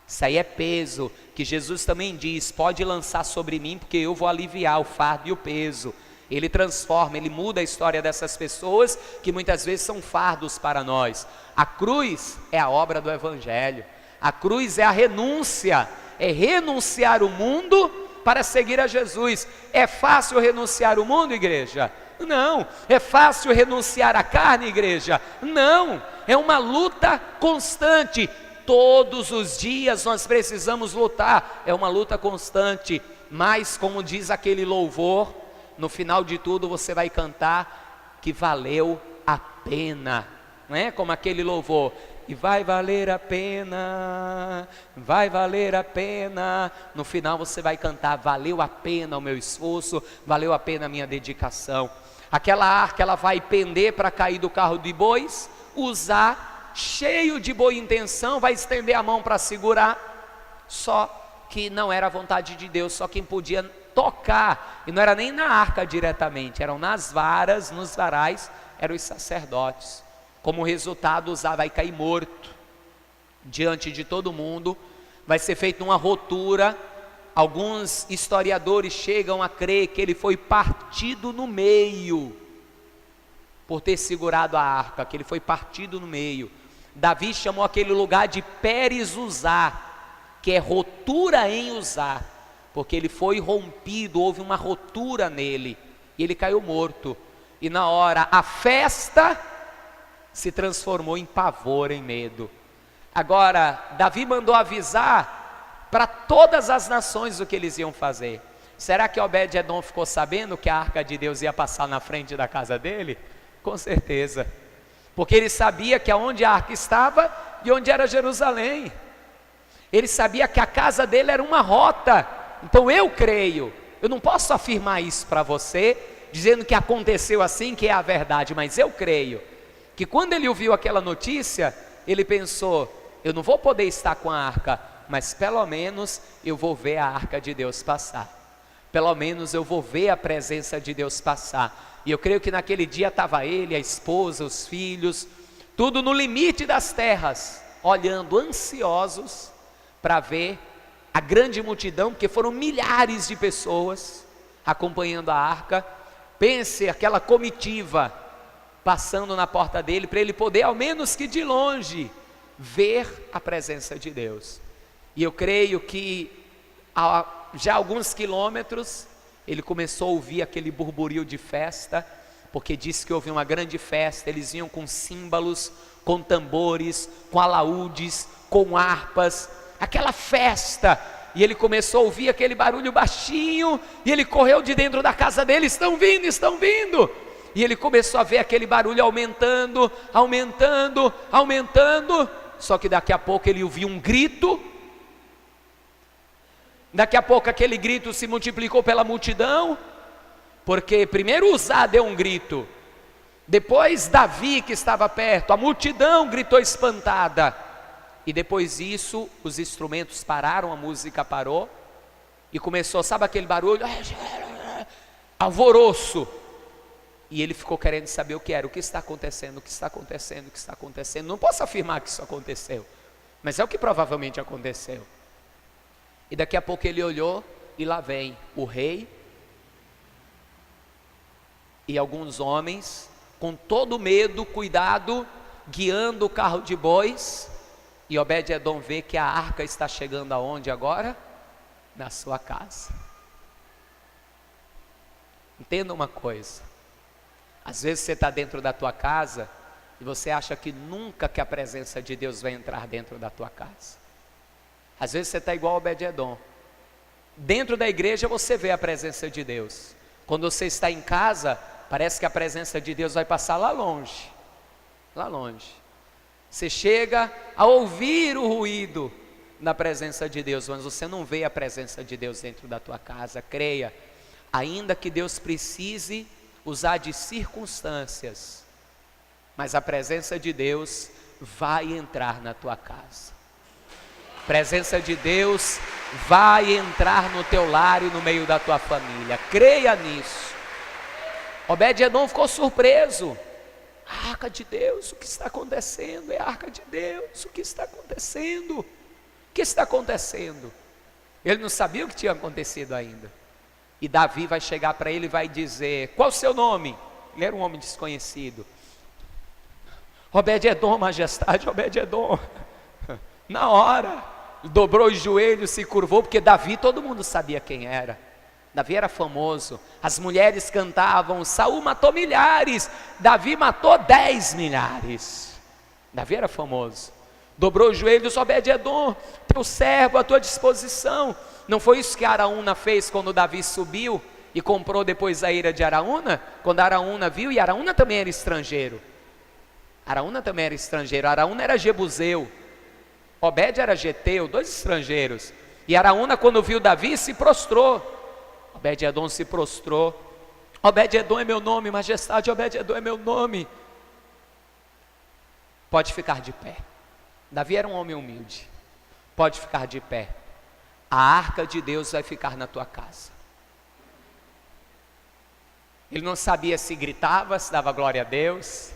isso aí é peso, que Jesus também diz, pode lançar sobre mim, porque eu vou aliviar o fardo e o peso. Ele transforma, ele muda a história dessas pessoas, que muitas vezes são fardos para nós. A cruz é a obra do Evangelho, a cruz é a renúncia, é renunciar o mundo para seguir a Jesus. É fácil renunciar o mundo, igreja? Não. É fácil renunciar à carne, igreja? Não. É uma luta constante. Todos os dias nós precisamos lutar. É uma luta constante. Mas como diz aquele louvor, no final de tudo você vai cantar que valeu a pena. Não é como aquele louvor, e vai valer a pena, vai valer a pena. No final você vai cantar, valeu a pena o meu esforço, valeu a pena a minha dedicação. Aquela arca, ela vai pender para cair do carro de bois, usar, cheio de boa intenção, vai estender a mão para segurar, só que não era a vontade de Deus, só quem podia tocar, e não era nem na arca diretamente, eram nas varas, nos varais, eram os sacerdotes. Como resultado, Uzá vai cair morto diante de todo mundo, vai ser feita uma rotura. Alguns historiadores chegam a crer que ele foi partido no meio, por ter segurado a arca, que ele foi partido no meio. Davi chamou aquele lugar de Pérez Uzá, que é rotura em Uzá, porque ele foi rompido, houve uma rotura nele, e ele caiu morto. E na hora, a festa se transformou em pavor, em medo. Agora, Davi mandou avisar para todas as nações o que eles iam fazer. Será que Obed-edom ficou sabendo que a arca de Deus ia passar na frente da casa dele? Com certeza, porque ele sabia que aonde a arca estava e onde era Jerusalém. Ele sabia que a casa dele era uma rota. Então eu creio, eu não posso afirmar isso para você, dizendo que aconteceu assim, que é a verdade, mas eu creio que quando ele ouviu aquela notícia, ele pensou, eu não vou poder estar com a arca, mas pelo menos eu vou ver a arca de Deus passar, pelo menos eu vou ver a presença de Deus passar. E eu creio que naquele dia estava ele, a esposa, os filhos, tudo no limite das terras, olhando ansiosos para ver a grande multidão, porque foram milhares de pessoas acompanhando a arca. Pense aquela comitiva passando na porta dele, para ele poder, ao menos que de longe, ver a presença de Deus. E eu creio que já há alguns quilômetros ele começou a ouvir aquele burburinho de festa, porque disse que houve uma grande festa. Eles vinham com símbolos, com tambores, com alaúdes, com harpas, aquela festa. E ele começou a ouvir aquele barulho baixinho, e ele correu de dentro da casa dele: estão vindo, estão vindo. E ele começou a ver aquele barulho aumentando, aumentando, aumentando. Só que daqui a pouco ele ouviu um grito. Daqui a pouco aquele grito se multiplicou pela multidão, porque primeiro Uzá deu um grito, depois Davi, que estava perto, a multidão gritou espantada, e depois disso os instrumentos pararam, a música parou, e começou, sabe aquele barulho? Alvoroço. E ele ficou querendo saber o que era, o que está acontecendo, o que está acontecendo, o que está acontecendo. Não posso afirmar que isso aconteceu, mas é o que provavelmente aconteceu. E daqui a pouco ele olhou, e lá vem o rei e alguns homens, com todo medo, cuidado, guiando o carro de bois. E Obed-edom vê que a arca está chegando aonde agora? Na sua casa. Entenda uma coisa: às vezes você está dentro da tua casa e você acha que nunca que a presença de Deus vai entrar dentro da tua casa. Às vezes você está igual a Obed-edom. Dentro da igreja você vê a presença de Deus. Quando você está em casa, parece que a presença de Deus vai passar lá longe. Lá longe. Você chega a ouvir o ruído da presença de Deus, mas você não vê a presença de Deus dentro da tua casa. Creia, ainda que Deus precise usar de circunstâncias, mas a presença de Deus vai entrar na tua casa. A presença de Deus vai entrar no teu lar e no meio da tua família. Creia nisso. Obed-edom ficou surpreso. A arca de Deus, o que está acontecendo? É a arca de Deus, o que está acontecendo? O que está acontecendo? Ele não sabia o que tinha acontecido ainda. E Davi vai chegar para ele e vai dizer: qual o seu nome? Ele era um homem desconhecido. Obed-edom, majestade, Obed-edom. Na hora, dobrou os joelhos, se curvou, porque Davi, todo mundo sabia quem era. Davi era famoso, as mulheres cantavam: Saul matou milhares, Davi matou 10 milhares. Davi era famoso. Dobrou os joelhos: Obed-edom, teu servo à tua disposição. Não foi isso que Araúna fez quando Davi subiu e comprou depois a ira de Araúna? Quando Araúna viu, e Araúna também era estrangeiro. Araúna também era estrangeiro, Araúna era jebuseu, Obed era geteu, dois estrangeiros. E Araúna, quando viu Davi, se prostrou. Obed-edom se prostrou. Obed-edom é meu nome, majestade, Obed-edom é meu nome. Pode ficar de pé. Davi era um homem humilde. Pode ficar de pé. A arca de Deus vai ficar na tua casa. Ele não sabia se gritava, se dava glória a Deus,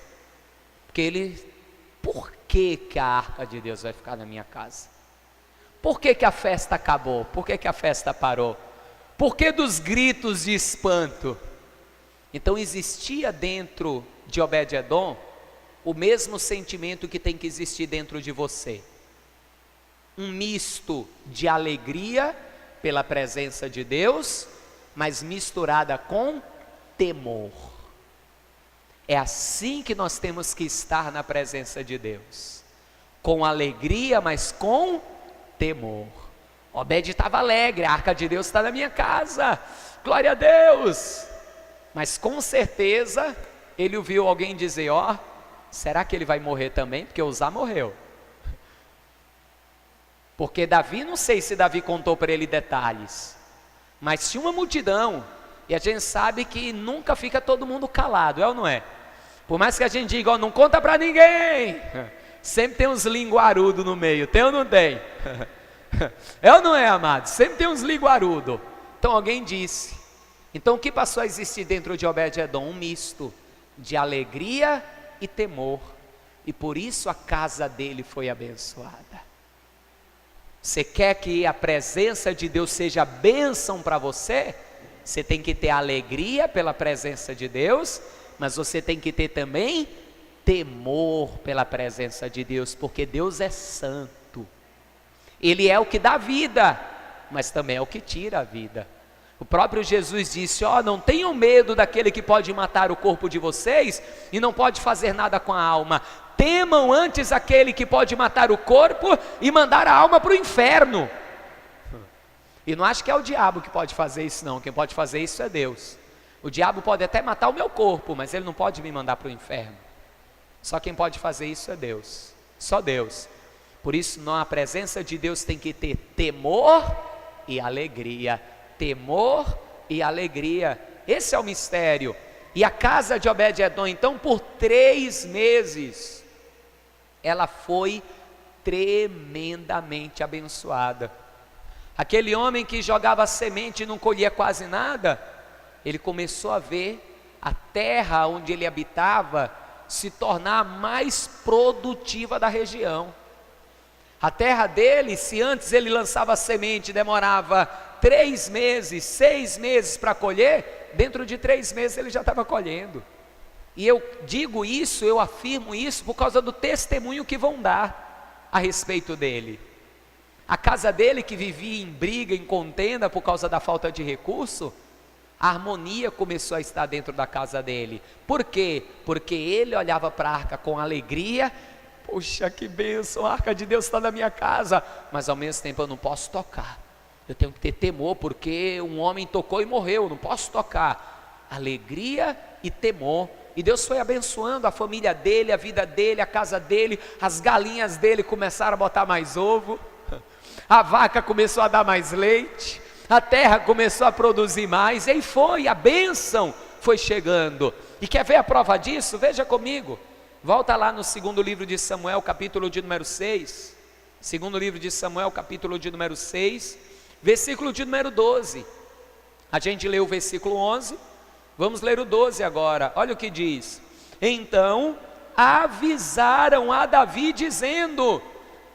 porque por que a arca de Deus vai ficar na minha casa? Por que a festa acabou? Por que a festa parou? Por que dos gritos de espanto? Então existia dentro de Obed-edom o mesmo sentimento que tem que existir dentro de você. Um misto de alegria pela presença de Deus, mas misturada com temor. É assim que nós temos que estar na presença de Deus, com alegria, mas com temor. Obed estava alegre: a arca de Deus está na minha casa, glória a Deus. Mas com certeza ele ouviu alguém dizer: ó, será que ele vai morrer também? Porque Uzá morreu. Porque Davi, não sei se Davi contou para ele detalhes, mas tinha uma multidão, e a gente sabe que nunca fica todo mundo calado, é ou não é? Por mais que a gente diga: ó, não conta para ninguém, sempre tem uns linguarudos no meio, tem ou não tem? É ou não é, amado? Sempre tem uns linguarudos. Então alguém disse. Então o que passou a existir dentro de Obed-edom? Um misto de alegria e temor, e por isso a casa dele foi abençoada. Você quer que a presença de Deus seja bênção para você? Você tem que ter alegria pela presença de Deus, mas você tem que ter também temor pela presença de Deus, porque Deus é santo. Ele é o que dá vida, mas também é o que tira a vida. O próprio Jesus disse: não tenham medo daquele que pode matar o corpo de vocês e não pode fazer nada com a alma. Temam antes aquele que pode matar o corpo e mandar a alma para o inferno. E não acho que é o diabo que pode fazer isso não, quem pode fazer isso é Deus. O diabo pode até matar o meu corpo, mas ele não pode me mandar para o inferno. Só quem pode fazer isso é Deus, só Deus. Por isso, na presença de Deus tem que ter temor e alegria. Temor e alegria, esse é o mistério. E a casa de Obed-edom, então, por 3 meses, ela foi tremendamente abençoada. Aquele homem que jogava semente e não colhia quase nada, ele começou a ver a terra onde ele habitava se tornar a mais produtiva da região. A terra dele, se antes ele lançava semente, demorava 3 meses, 6 meses para colher, dentro de 3 meses ele já estava colhendo. E eu digo isso, eu afirmo isso por causa do testemunho que vão dar a respeito dele. A casa dele, que vivia em briga, em contenda por causa da falta de recurso, a harmonia começou a estar dentro da casa dele. Por quê? Porque ele olhava para a arca com alegria. Poxa, que bênção, a arca de Deus está na minha casa, mas ao mesmo tempo eu não posso tocar. Eu tenho que ter temor, porque um homem tocou e morreu, eu não posso tocar. Alegria e temor. E Deus foi abençoando a família dele, a vida dele, a casa dele. As galinhas dele começaram a botar mais ovo, a vaca começou a dar mais leite, a terra começou a produzir mais, e aí foi, a bênção foi chegando. E quer ver a prova disso? Veja comigo, volta lá no segundo livro de Samuel, capítulo de número 6, segundo livro de Samuel, capítulo de número 6, versículo de número 12, a gente leu o versículo 11, vamos ler o 12 agora, olha o que diz: então avisaram a Davi dizendo: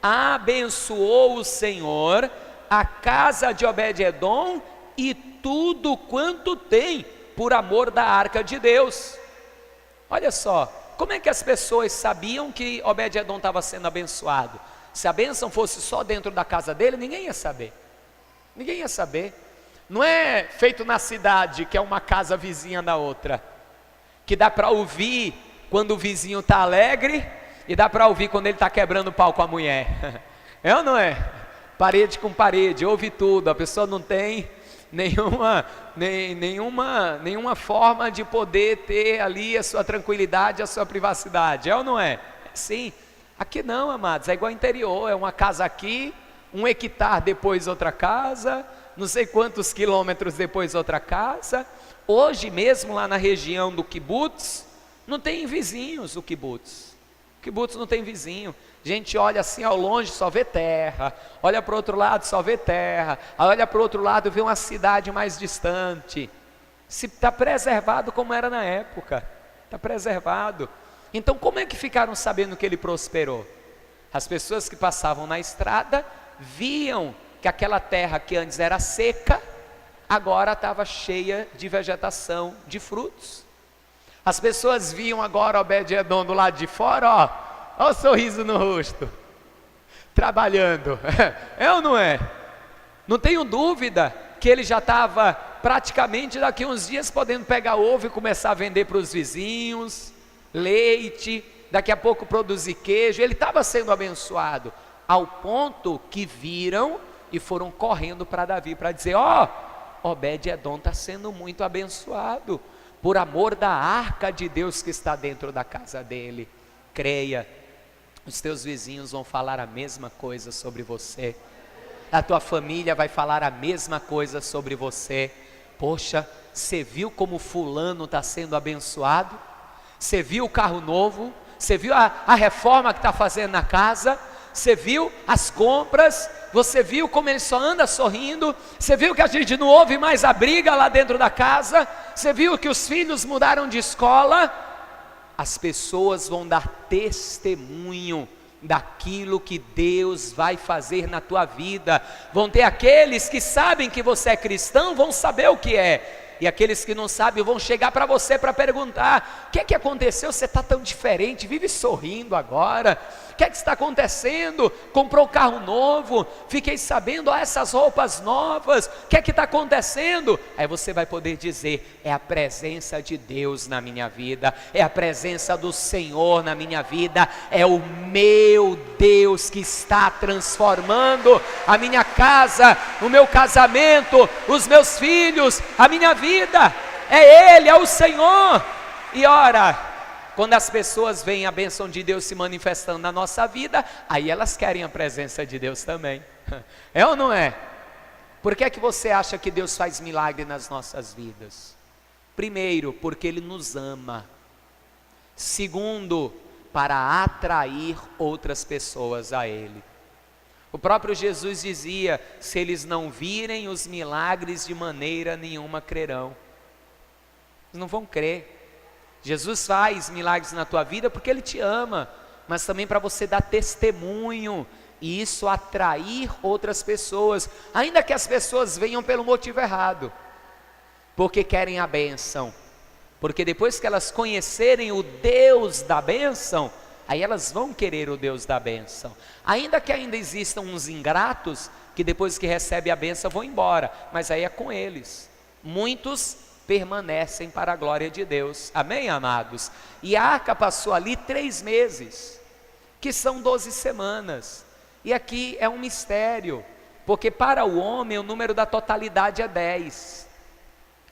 abençoou o Senhor a casa de Obed-edom e tudo quanto tem, por amor da arca de Deus. Olha só, como é que as pessoas sabiam que Obed-edom estava sendo abençoado? Se a bênção fosse só dentro da casa dele, ninguém ia saber. Ninguém ia saber. Não é feito na cidade, que é uma casa vizinha da outra, que dá para ouvir quando o vizinho está alegre e dá para ouvir quando ele está quebrando o pau com a mulher. É ou não é? Parede com parede, ouve tudo. A pessoa não tem nenhuma forma de poder ter ali a sua tranquilidade, a sua privacidade. É ou não é? Sim. Aqui não, amados, é igual interior, é uma casa aqui, 1 hectare depois outra casa, não sei quantos quilômetros depois outra casa. Hoje mesmo lá na região do Kibutz, não tem vizinhos o Kibutz. O Kibutz não tem vizinho. A gente olha assim ao longe, só vê terra, olha para o outro lado, só vê terra, olha para o outro lado, vê uma cidade mais distante. Se está preservado como era na época, está preservado. Então como é que ficaram sabendo que ele prosperou? As pessoas que passavam na estrada viam que aquela terra que antes era seca, agora estava cheia de vegetação, de frutos. As pessoas viam agora Obed-edom do lado de fora, ó o sorriso no rosto, trabalhando. É ou não é? Não tenho dúvida que ele já estava praticamente daqui uns dias podendo pegar ovo e começar a vender para os vizinhos, leite, daqui a pouco produzir queijo. Ele estava sendo abençoado, ao ponto que viram e foram correndo para Davi para dizer: Obed-edom está sendo muito abençoado, por amor da arca de Deus que está dentro da casa dele. Creia, os teus vizinhos vão falar a mesma coisa sobre você, a tua família vai falar a mesma coisa sobre você. Poxa, você viu como fulano está sendo abençoado? Você viu o carro novo? Você viu a reforma que está fazendo na casa? Você viu as compras? Você viu como ele só anda sorrindo? Você viu que a gente não ouve mais a briga lá dentro da casa? Você viu que os filhos mudaram de escola? As pessoas vão dar testemunho daquilo que Deus vai fazer na tua vida. Vão ter aqueles que sabem que você é cristão, vão saber o que é. E aqueles que não sabem vão chegar para você para perguntar: o que é que aconteceu? Você está tão diferente, vive sorrindo agora. O que é que está acontecendo? Comprou carro novo, fiquei sabendo, essas roupas novas, o que é que está acontecendo? Aí você vai poder dizer: é a presença de Deus na minha vida, é a presença do Senhor na minha vida, é o meu Deus que está transformando a minha casa, o meu casamento, os meus filhos, a minha vida. É Ele, é o Senhor. E ora, quando as pessoas veem a bênção de Deus se manifestando na nossa vida, aí elas querem a presença de Deus também. É ou não é? Por que é que você acha que Deus faz milagre nas nossas vidas? Primeiro, porque Ele nos ama. Segundo, para atrair outras pessoas a Ele. O próprio Jesus dizia: se eles não virem os milagres, de maneira nenhuma crerão. Eles não vão crer. Jesus faz milagres na tua vida porque Ele te ama, mas também para você dar testemunho, e isso atrair outras pessoas, ainda que as pessoas venham pelo motivo errado, porque querem a bênção, porque depois que elas conhecerem o Deus da bênção, aí elas vão querer o Deus da bênção, ainda que ainda existam uns ingratos, que depois que recebem a bênção vão embora, mas aí é com eles. Muitos permanecem para a glória de Deus, amém, amados? E a arca passou ali 3 meses, que são 12 semanas, e aqui é um mistério, porque para o homem o número da totalidade é 10,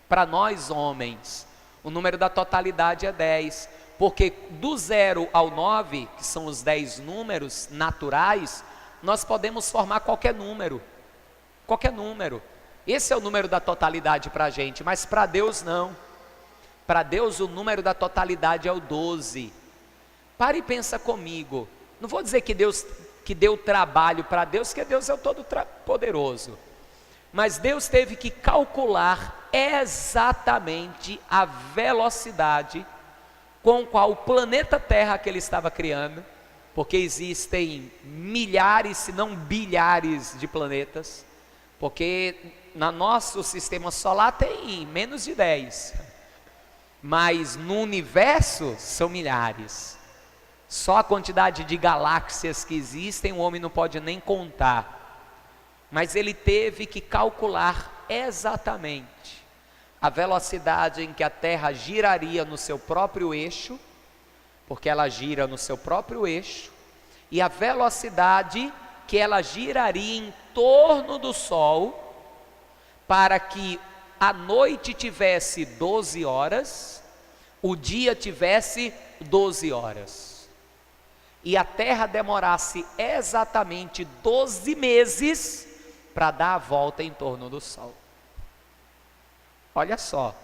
para nós homens, o número da totalidade é 10, porque do 0 ao 9, que são os 10 números naturais, nós podemos formar qualquer número, esse é o número da totalidade para a gente, mas para Deus não. Para Deus o número da totalidade é o 12. Pare e pensa comigo. Não vou dizer que Deus que deu trabalho para Deus, porque Deus é o Todo-Poderoso. Mas Deus teve que calcular exatamente a velocidade com qual o planeta Terra que Ele estava criando, porque existem milhares, se não bilhares de planetas, porque no nosso sistema solar tem menos de 10, mas no universo são milhares. Só a quantidade de galáxias que existem o homem não pode nem contar, mas ele teve que calcular exatamente a velocidade em que a Terra giraria no seu próprio eixo, porque ela gira no seu próprio eixo, e a velocidade que ela giraria em torno do Sol, para que a noite tivesse 12 horas, o dia tivesse 12 horas, e a Terra demorasse exatamente 12 meses para dar a volta em torno do Sol. Olha só,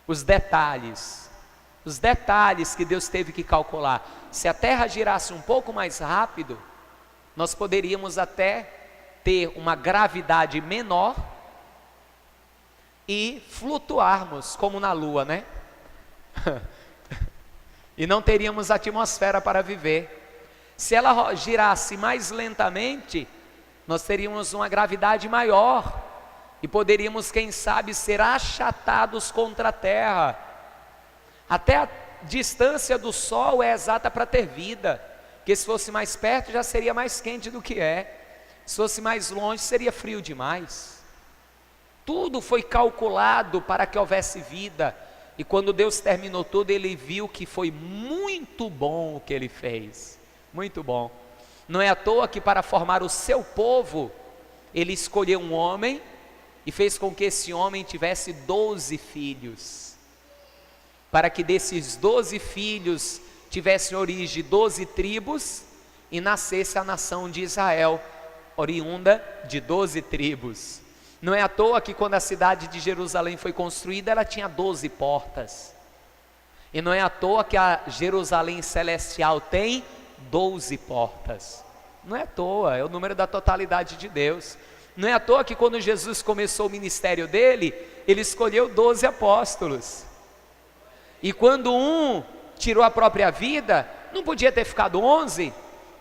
os detalhes que Deus teve que calcular. Se a Terra girasse um pouco mais rápido, nós poderíamos até ter uma gravidade menor e flutuarmos como na Lua, né? E não teríamos atmosfera para viver. Se ela girasse mais lentamente, nós teríamos uma gravidade maior e poderíamos, quem sabe, ser achatados contra a Terra. Até a distância do Sol é exata para ter vida, porque se fosse mais perto já seria mais quente do que é, se fosse mais longe seria frio demais. Tudo foi calculado para que houvesse vida, e quando Deus terminou tudo, Ele viu que foi muito bom o que Ele fez, muito bom. Não é à toa que para formar o seu povo, Ele escolheu um homem, e fez com que esse homem tivesse 12 filhos, para que desses 12 filhos tivessem origem 12 tribos, e nascesse a nação de Israel, oriunda de 12 tribos. Não é à toa que quando a cidade de Jerusalém foi construída, ela tinha 12 portas, e não é à toa que a Jerusalém celestial tem 12 portas, não é à toa, é o número da totalidade de Deus. Não é à toa que quando Jesus começou o ministério dele, Ele escolheu 12 apóstolos, e quando um tirou a própria vida, não podia ter ficado 11,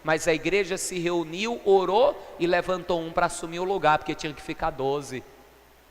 mas a igreja se reuniu, orou e levantou um para assumir o lugar, porque tinha que ficar 12,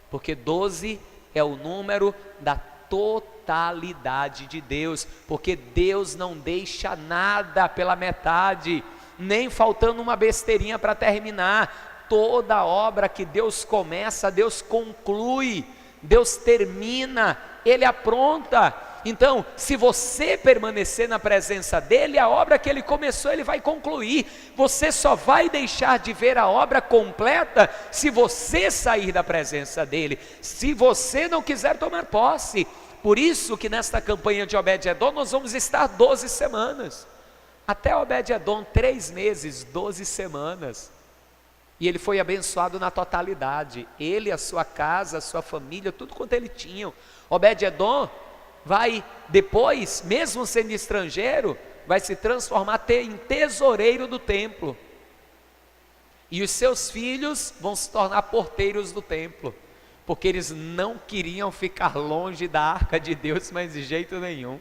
porque 12 é o número da totalidade de Deus, porque Deus não deixa nada pela metade, nem faltando uma besteirinha para terminar. Toda obra que Deus começa, Deus conclui, Deus termina, Ele apronta. Então, se você permanecer na presença dEle, a obra que Ele começou, Ele vai concluir. Você só vai deixar de ver a obra completa se você sair da presença dEle, se você não quiser tomar posse. Por isso que nesta campanha de Obed-Edom nós vamos estar 12 semanas, até Obed-Edom 3 meses, 12 semanas, e ele foi abençoado na totalidade, ele, a sua casa, a sua família, tudo quanto ele tinha. Obed-Edom vai depois, mesmo sendo estrangeiro, vai se transformar em tesoureiro do templo, e os seus filhos vão se tornar porteiros do templo, porque eles não queriam ficar longe da arca de Deus, mas de jeito nenhum.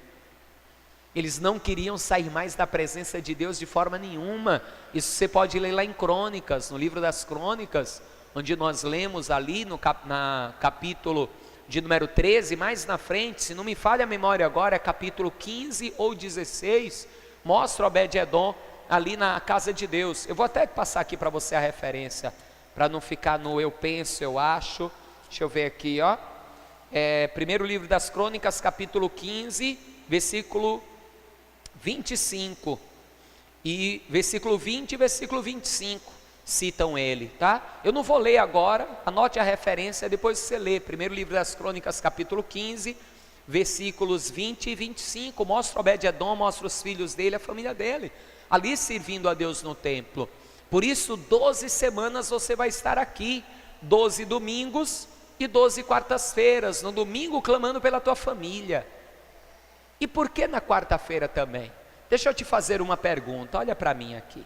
Eles não queriam sair mais da presença de Deus de forma nenhuma. Isso você pode ler lá em Crônicas, no livro das Crônicas, onde nós lemos ali na capítulo de número 13, mais na frente, se não me falha a memória agora, é capítulo 15 ou 16, mostra Obed-Edom ali na casa de Deus. Eu vou até passar aqui para você a referência, para não ficar no eu penso, eu acho. Deixa eu ver aqui, ó. Primeiro livro das Crônicas, capítulo 15, versículo 25, e versículo 20 e versículo 25 citam ele, tá? Eu não vou ler agora, anote a referência, depois você lê. Primeiro livro das Crônicas, capítulo 15, versículos 20 e 25, mostra Obed-Edom, mostra os filhos dele, a família dele, ali servindo a Deus no templo. Por isso 12 semanas você vai estar aqui, 12 domingos e 12 quartas-feiras, no domingo clamando pela tua família. E por que na quarta-feira também? Deixa eu te fazer uma pergunta, olha para mim aqui.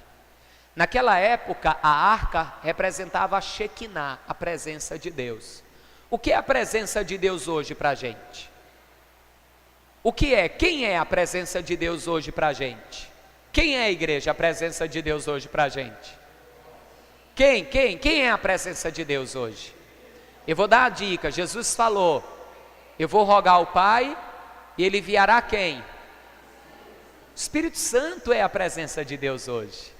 Naquela época a arca representava a Shekinah, a presença de Deus. O que é a presença de Deus hoje para a gente? O que é? Quem é a presença de Deus hoje para a gente? Quem é a igreja, a presença de Deus hoje para a gente? Quem é a presença de Deus hoje? Eu vou dar a dica, Jesus falou, eu vou rogar ao Pai, e Ele enviará quem? O Espírito Santo é a presença de Deus hoje.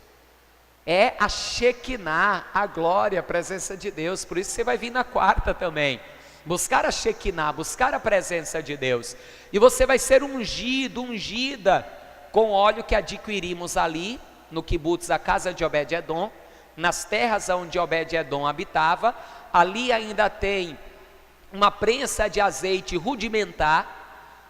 É a Shekinah, a glória, a presença de Deus. Por isso você vai vir na quarta também, buscar a Shekinah, buscar a presença de Deus. E você vai ser ungido, ungida, com óleo que adquirimos ali, no Kibutz, a casa de Obed-Edom, nas terras onde Obed-Edom habitava. Ali ainda tem uma prensa de azeite rudimentar,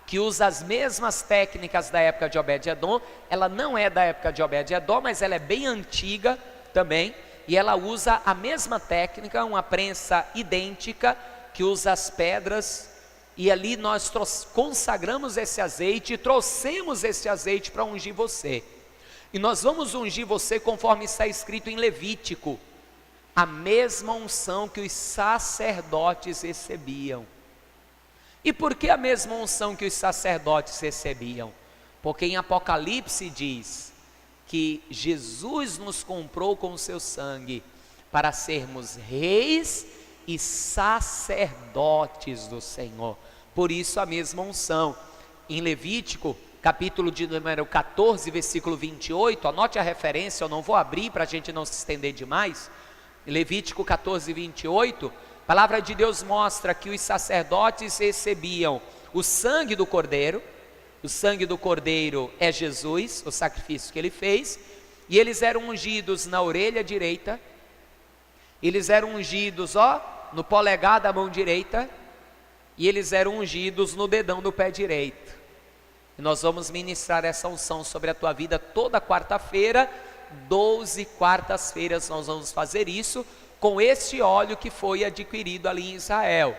que usa as mesmas técnicas da época de Obed-Edom. Ela não é da época de Obed-Edom, mas ela é bem antiga também, e ela usa a mesma técnica, uma prensa idêntica, que usa as pedras, e ali nós consagramos esse azeite, e trouxemos esse azeite para ungir você, e nós vamos ungir você conforme está escrito em Levítico, a mesma unção que os sacerdotes recebiam. E por que a mesma unção que os sacerdotes recebiam? Porque em Apocalipse diz que Jesus nos comprou com o seu sangue para sermos reis e sacerdotes do Senhor. Por isso a mesma unção. Em Levítico, capítulo de número 14, versículo 28, anote a referência, eu não vou abrir para a gente não se estender demais. Levítico 14, 28, a palavra de Deus mostra que os sacerdotes recebiam o sangue do cordeiro. O sangue do cordeiro é Jesus, o sacrifício que ele fez, e eles eram ungidos na orelha direita, eles eram ungidos no polegar da mão direita, e eles eram ungidos no dedão do pé direito. E nós vamos ministrar essa unção sobre a tua vida toda quarta-feira, 12 quartas-feiras nós vamos fazer isso, com este óleo que foi adquirido ali em Israel.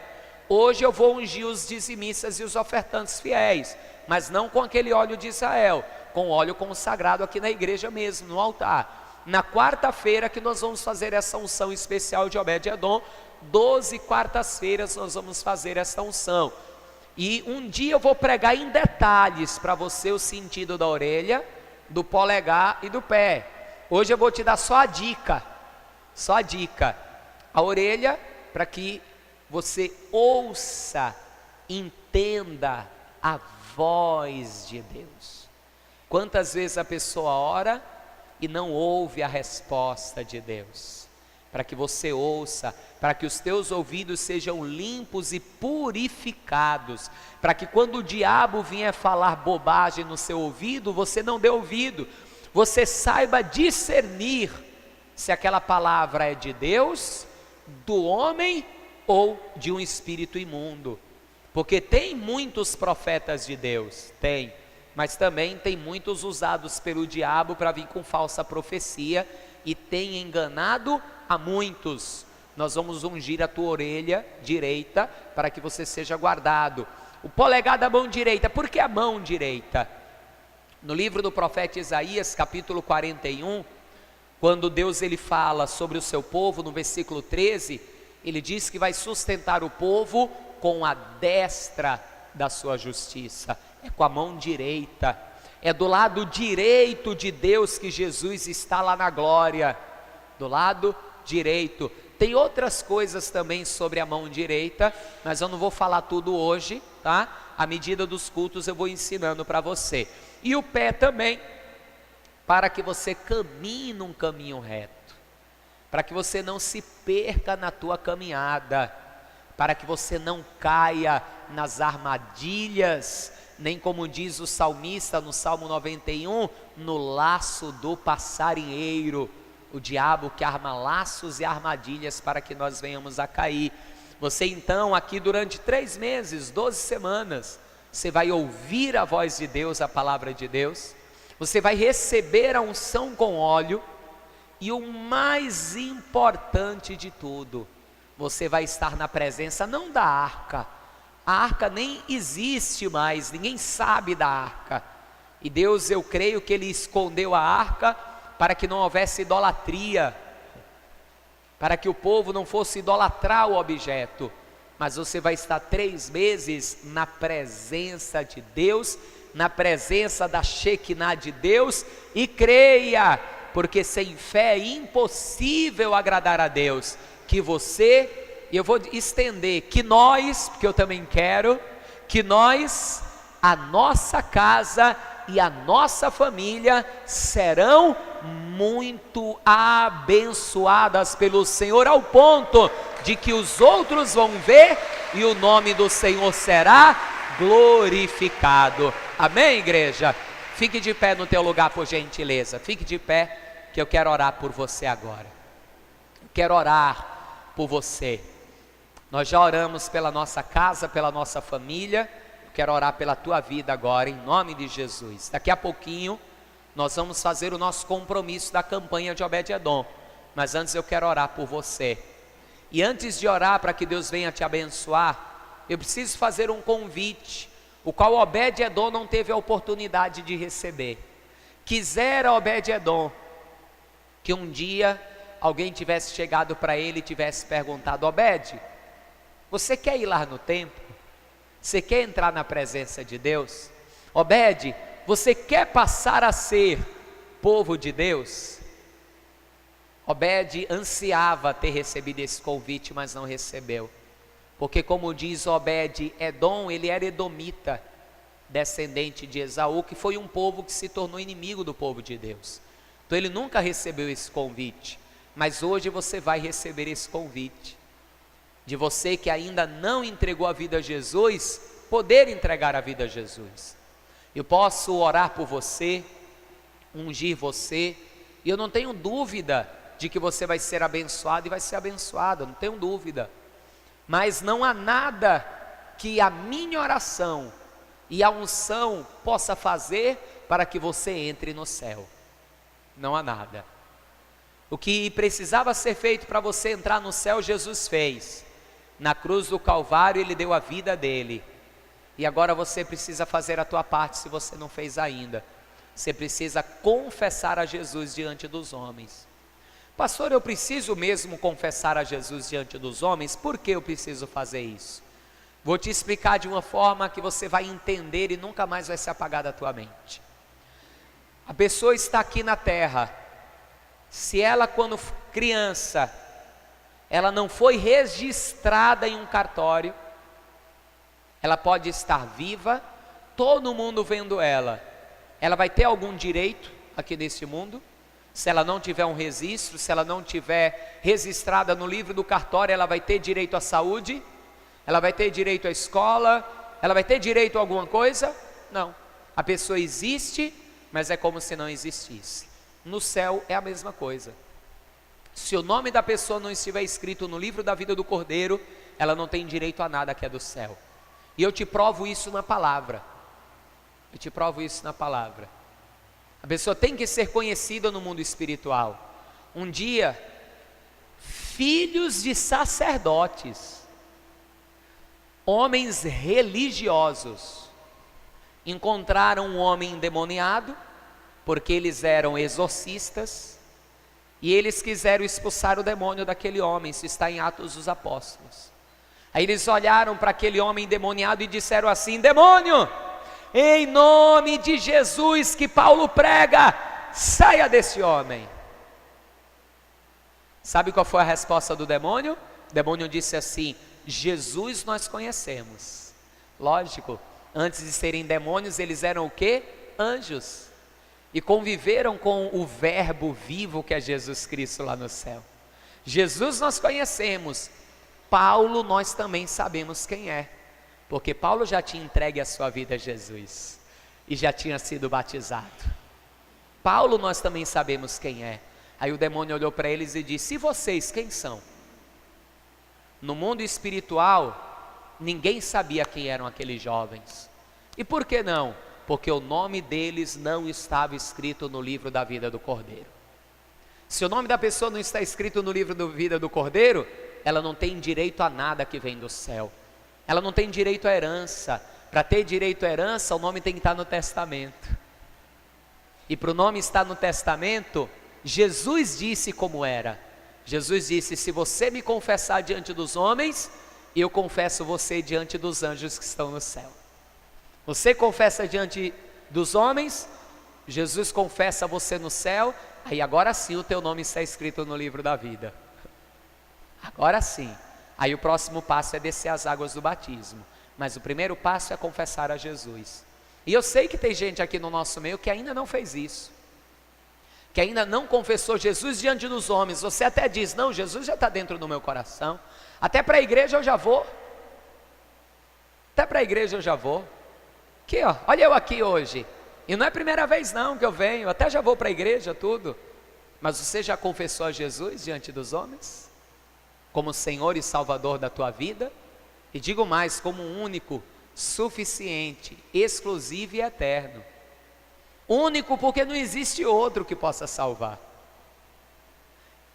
Hoje eu vou ungir os dizimistas e os ofertantes fiéis, mas não com aquele óleo de Israel, com óleo consagrado aqui na igreja mesmo, no altar. Na quarta-feira que nós vamos fazer essa unção especial de Obed-Edom, 12 quartas-feiras nós vamos fazer essa unção. E um dia eu vou pregar em detalhes para você o sentido da orelha, do polegar e do pé. Hoje eu vou te dar só a dica, a orelha, para que você ouça, entenda a voz de Deus. Quantas vezes a pessoa ora e não ouve a resposta de Deus? Para que você ouça, para que os teus ouvidos sejam limpos e purificados, para que quando o diabo vier falar bobagem no seu ouvido, você não dê ouvido, você saiba discernir se aquela palavra é de Deus, do homem ou de um espírito imundo. Porque tem muitos profetas de Deus, tem, mas também tem muitos usados pelo diabo para vir com falsa profecia e tem enganado a muitos. Nós vamos ungir a tua orelha direita para que você seja guardado. O polegar da mão direita, por que a mão direita? No livro do profeta Isaías, capítulo 41, quando Deus ele fala sobre o seu povo, no versículo 13, ele diz que vai sustentar o povo com a destra da sua justiça, é com a mão direita, é do lado direito de Deus que Jesus está lá na glória, do lado direito. Tem outras coisas também sobre a mão direita, mas eu não vou falar tudo hoje, tá? À medida dos cultos eu vou ensinando para você. E o pé também, para que você caminhe num caminho reto, para que você não se perca na tua caminhada, para que você não caia nas armadilhas, nem como diz o salmista no Salmo 91, no laço do passarinheiro, o diabo que arma laços e armadilhas para que nós venhamos a cair. Você então aqui durante 3 meses, 12 semanas, você vai ouvir a voz de Deus, a palavra de Deus, você vai receber a unção com óleo, e o mais importante de tudo, você vai estar na presença não da arca, a arca nem existe mais, ninguém sabe da arca, e Deus, eu creio que Ele escondeu a arca para que não houvesse idolatria, para que o povo não fosse idolatrar o objeto, mas você vai estar 3 meses na presença de Deus, na presença da Shekinah de Deus, e creia, porque sem fé é impossível agradar a Deus, que você, e eu vou estender, que nós, porque eu também quero, que nós, a nossa casa e a nossa família serão muito abençoadas pelo Senhor, ao ponto de que os outros vão ver e o nome do Senhor será glorificado. Amém, igreja? Fique de pé no teu lugar, por gentileza. Fique de pé, que eu quero orar por você agora. Quero orar por você. Nós já oramos pela nossa casa, pela nossa família. Quero orar pela tua vida agora, em nome de Jesus. Daqui a pouquinho, nós vamos fazer o nosso compromisso da campanha de Obed-Edom. Mas antes eu quero orar por você. E antes de orar para que Deus venha te abençoar, eu preciso fazer um convite, o qual Obed-Edom não teve a oportunidade de receber. Quisera Obed-Edom que um dia alguém tivesse chegado para ele e tivesse perguntado: Obed, você quer ir lá no templo? Você quer entrar na presença de Deus? Obed, você quer passar a ser povo de Deus? Obed ansiava ter recebido esse convite, mas não recebeu. Porque como diz Obed-Edom, ele era edomita, descendente de Esaú, que foi um povo que se tornou inimigo do povo de Deus. Então ele nunca recebeu esse convite, mas hoje você vai receber esse convite, de você que ainda não entregou a vida a Jesus, poder entregar a vida a Jesus. Eu posso orar por você, ungir você, e eu não tenho dúvida de que você vai ser abençoado e vai ser abençoada, não tenho dúvida. Mas não há nada que a minha oração e a unção possa fazer para que você entre no céu. Não há nada. O que precisava ser feito para você entrar no céu, Jesus fez. Na cruz do Calvário Ele deu a vida dele. E agora você precisa fazer a tua parte, se você não fez ainda. Você precisa confessar a Jesus diante dos homens. Pastor, eu preciso mesmo confessar a Jesus diante dos homens? Por que eu preciso fazer isso? Vou te explicar de uma forma que você vai entender e nunca mais vai se apagar da tua mente. A pessoa está aqui na terra. Se ela, quando criança, ela não foi registrada em um cartório, ela pode estar viva, todo mundo vendo ela vai ter algum direito aqui nesse mundo? Se ela não tiver um registro, se ela não tiver registrada no livro do cartório, ela vai ter direito à saúde? Ela vai ter direito à escola? Ela vai ter direito a alguma coisa? Não. A pessoa existe, mas é como se não existisse. No céu é a mesma coisa. Se o nome da pessoa não estiver escrito no livro da vida do Cordeiro, ela não tem direito a nada que é do céu. E eu te provo isso na palavra. Eu te provo isso na palavra. A pessoa tem que ser conhecida no mundo espiritual. Um dia, filhos de sacerdotes, homens religiosos, encontraram um homem endemoniado, porque eles eram exorcistas, e eles quiseram expulsar o demônio daquele homem. Isso está em Atos dos Apóstolos. Aí eles olharam para aquele homem endemoniado e disseram assim: demônio, em nome de Jesus que Paulo prega, saia desse homem. Sabe qual foi a resposta do demônio? O demônio disse assim: Jesus nós conhecemos. Lógico, antes de serem demônios, eles eram o quê? Anjos. E conviveram com o verbo vivo que é Jesus Cristo lá no céu. Jesus nós conhecemos, Paulo nós também sabemos quem é, porque Paulo já tinha entregue a sua vida a Jesus e já tinha sido batizado. Paulo nós também sabemos quem é. Aí o demônio olhou para eles e disse: e vocês quem são? No mundo espiritual, ninguém sabia quem eram aqueles jovens. E por que não? Porque o nome deles não estava escrito no livro da vida do Cordeiro. Se o nome da pessoa não está escrito no livro da vida do Cordeiro, ela não tem direito a nada que vem do céu. Ela não tem direito à herança. Para ter direito à herança, o nome tem que estar no testamento. E para o nome estar no testamento, Jesus disse como era. Jesus disse: se você me confessar diante dos homens, eu confesso você diante dos anjos que estão no céu. Você confessa diante dos homens, Jesus confessa você no céu, aí agora sim o teu nome está escrito no livro da vida. Agora sim. Aí o próximo passo é descer as águas do batismo, mas o primeiro passo é confessar a Jesus. E eu sei que tem gente aqui no nosso meio que ainda não fez isso, que ainda não confessou Jesus diante dos homens. Você até diz: não, Jesus já está dentro do meu coração, até para a igreja eu já vou, até para a igreja eu já vou. Aqui ó, olha eu aqui hoje, e não é a primeira vez não que eu venho, até já vou para a igreja tudo, mas você já confessou a Jesus diante dos homens? Como Senhor e Salvador da tua vida? E digo mais, como único, suficiente, exclusivo e eterno. Único porque não existe outro que possa salvar.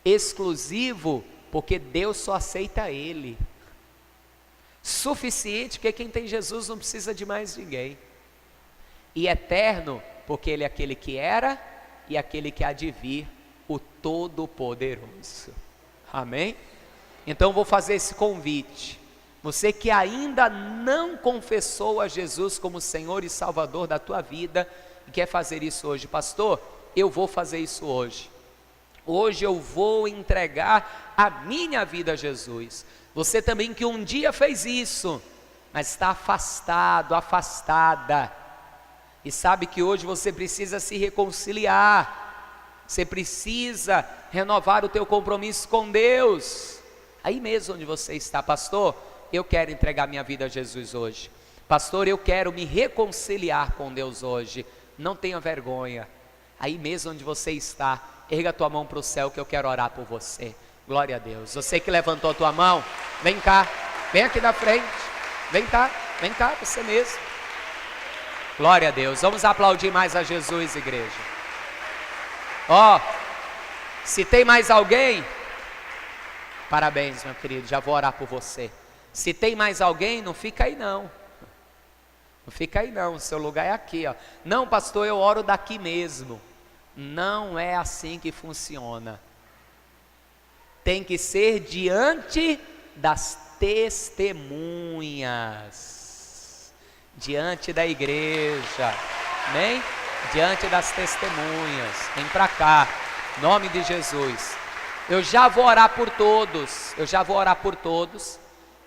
Exclusivo porque Deus só aceita Ele. Suficiente porque quem tem Jesus não precisa de mais ninguém. E eterno porque Ele é aquele que era e aquele que há de vir, o Todo-Poderoso. Amém? Então vou fazer esse convite. Você que ainda não confessou a Jesus como Senhor e Salvador da tua vida e quer fazer isso hoje: pastor, eu vou fazer isso hoje. Hoje eu vou entregar a minha vida a Jesus. Você também que um dia fez isso, mas está afastado, afastada, e sabe que hoje você precisa se reconciliar, você precisa renovar o teu compromisso com Deus. Aí mesmo onde você está: pastor, eu quero entregar minha vida a Jesus hoje. Pastor, eu quero me reconciliar com Deus hoje. Não tenha vergonha. Aí mesmo onde você está, erga a tua mão para o céu que eu quero orar por você. Glória a Deus. Você que levantou a tua mão, vem cá, vem aqui na frente. Vem cá, você mesmo. Glória a Deus. Vamos aplaudir mais a Jesus, igreja. Ó, se tem mais alguém, parabéns, meu querido, já vou orar por você. Se tem mais alguém, não fica aí não. Não fica aí não, o seu lugar é aqui, ó. Não, pastor, eu oro daqui mesmo. Não é assim que funciona. Tem que ser diante das testemunhas. Diante da igreja. Amém? Diante das testemunhas. Vem para cá, em nome de Jesus. Eu já vou orar por todos.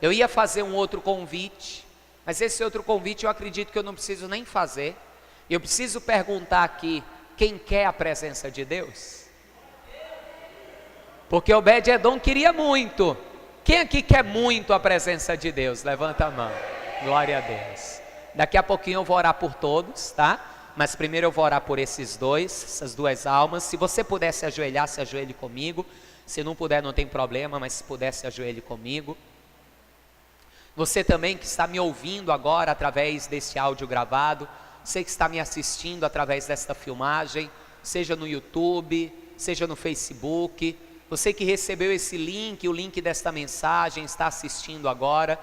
Eu ia fazer um outro convite, mas esse outro convite eu acredito que eu não preciso nem fazer. Eu preciso perguntar aqui, quem quer a presença de Deus? Porque Obed-Edom queria muito. Quem aqui quer muito a presença de Deus? Levanta a mão. Glória a Deus. Daqui a pouquinho eu vou orar por todos, tá? Mas primeiro eu vou orar por esses dois, essas duas almas. Se você puder se ajoelhar, se ajoelhe comigo. Se não puder, não tem problema, mas se puder, se ajoelhe comigo. Você também que está me ouvindo agora através desse áudio gravado, você que está me assistindo através desta filmagem, seja no YouTube, seja no Facebook, você que recebeu esse link, o link desta mensagem, está assistindo agora,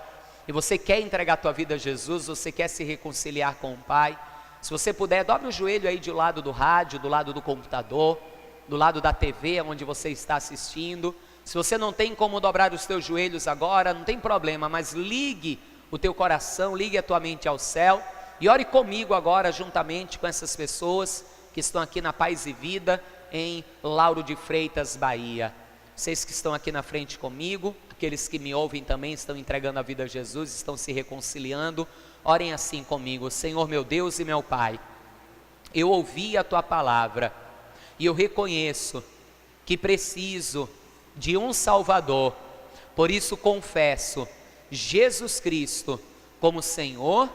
e você quer entregar a tua vida a Jesus, você quer se reconciliar com o Pai, se você puder, dobre o joelho aí do lado do rádio, do lado do computador, do lado da TV, onde você está assistindo. Se você não tem como dobrar os teus joelhos agora, não tem problema, mas ligue o teu coração, ligue a tua mente ao céu, e ore comigo agora, juntamente com essas pessoas que estão aqui na Paz e Vida, em Lauro de Freitas, Bahia. Vocês que estão aqui na frente comigo, aqueles que me ouvem também estão entregando a vida a Jesus, estão se reconciliando. Orem assim comigo: Senhor meu Deus e meu Pai, eu ouvi a tua palavra e eu reconheço que preciso de um Salvador. Por isso confesso Jesus Cristo como Senhor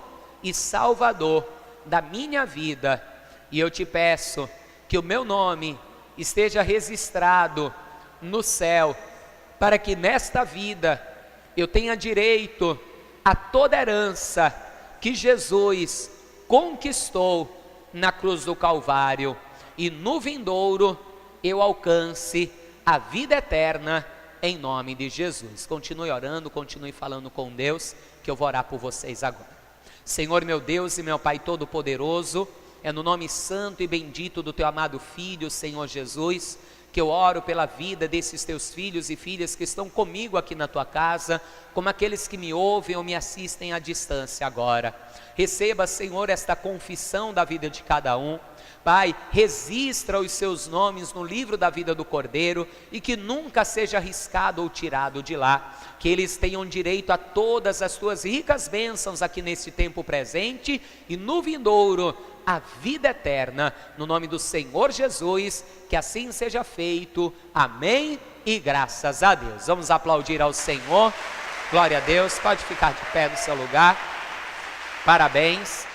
e Salvador da minha vida, e eu te peço que o meu nome esteja registrado no céu, para que nesta vida eu tenha direito a toda herança que Jesus conquistou na cruz do Calvário, e no vindouro eu alcance a vida eterna em nome de Jesus. Continue orando, continue falando com Deus, que eu vou orar por vocês agora. Senhor meu Deus e meu Pai Todo-Poderoso, é no nome santo e bendito do teu amado Filho, Senhor Jesus, que eu oro pela vida desses teus filhos e filhas que estão comigo aqui na tua casa, como aqueles que me ouvem ou me assistem à distância agora. Receba, Senhor, esta confissão da vida de cada um. Pai, registra os seus nomes no livro da vida do Cordeiro, e que nunca seja arriscado ou tirado de lá, que eles tenham direito a todas as tuas ricas bênçãos aqui nesse tempo presente, e no vindouro a vida eterna, no nome do Senhor Jesus, que assim seja feito, amém e graças a Deus. Vamos aplaudir ao Senhor, glória a Deus, pode ficar de pé no seu lugar, parabéns.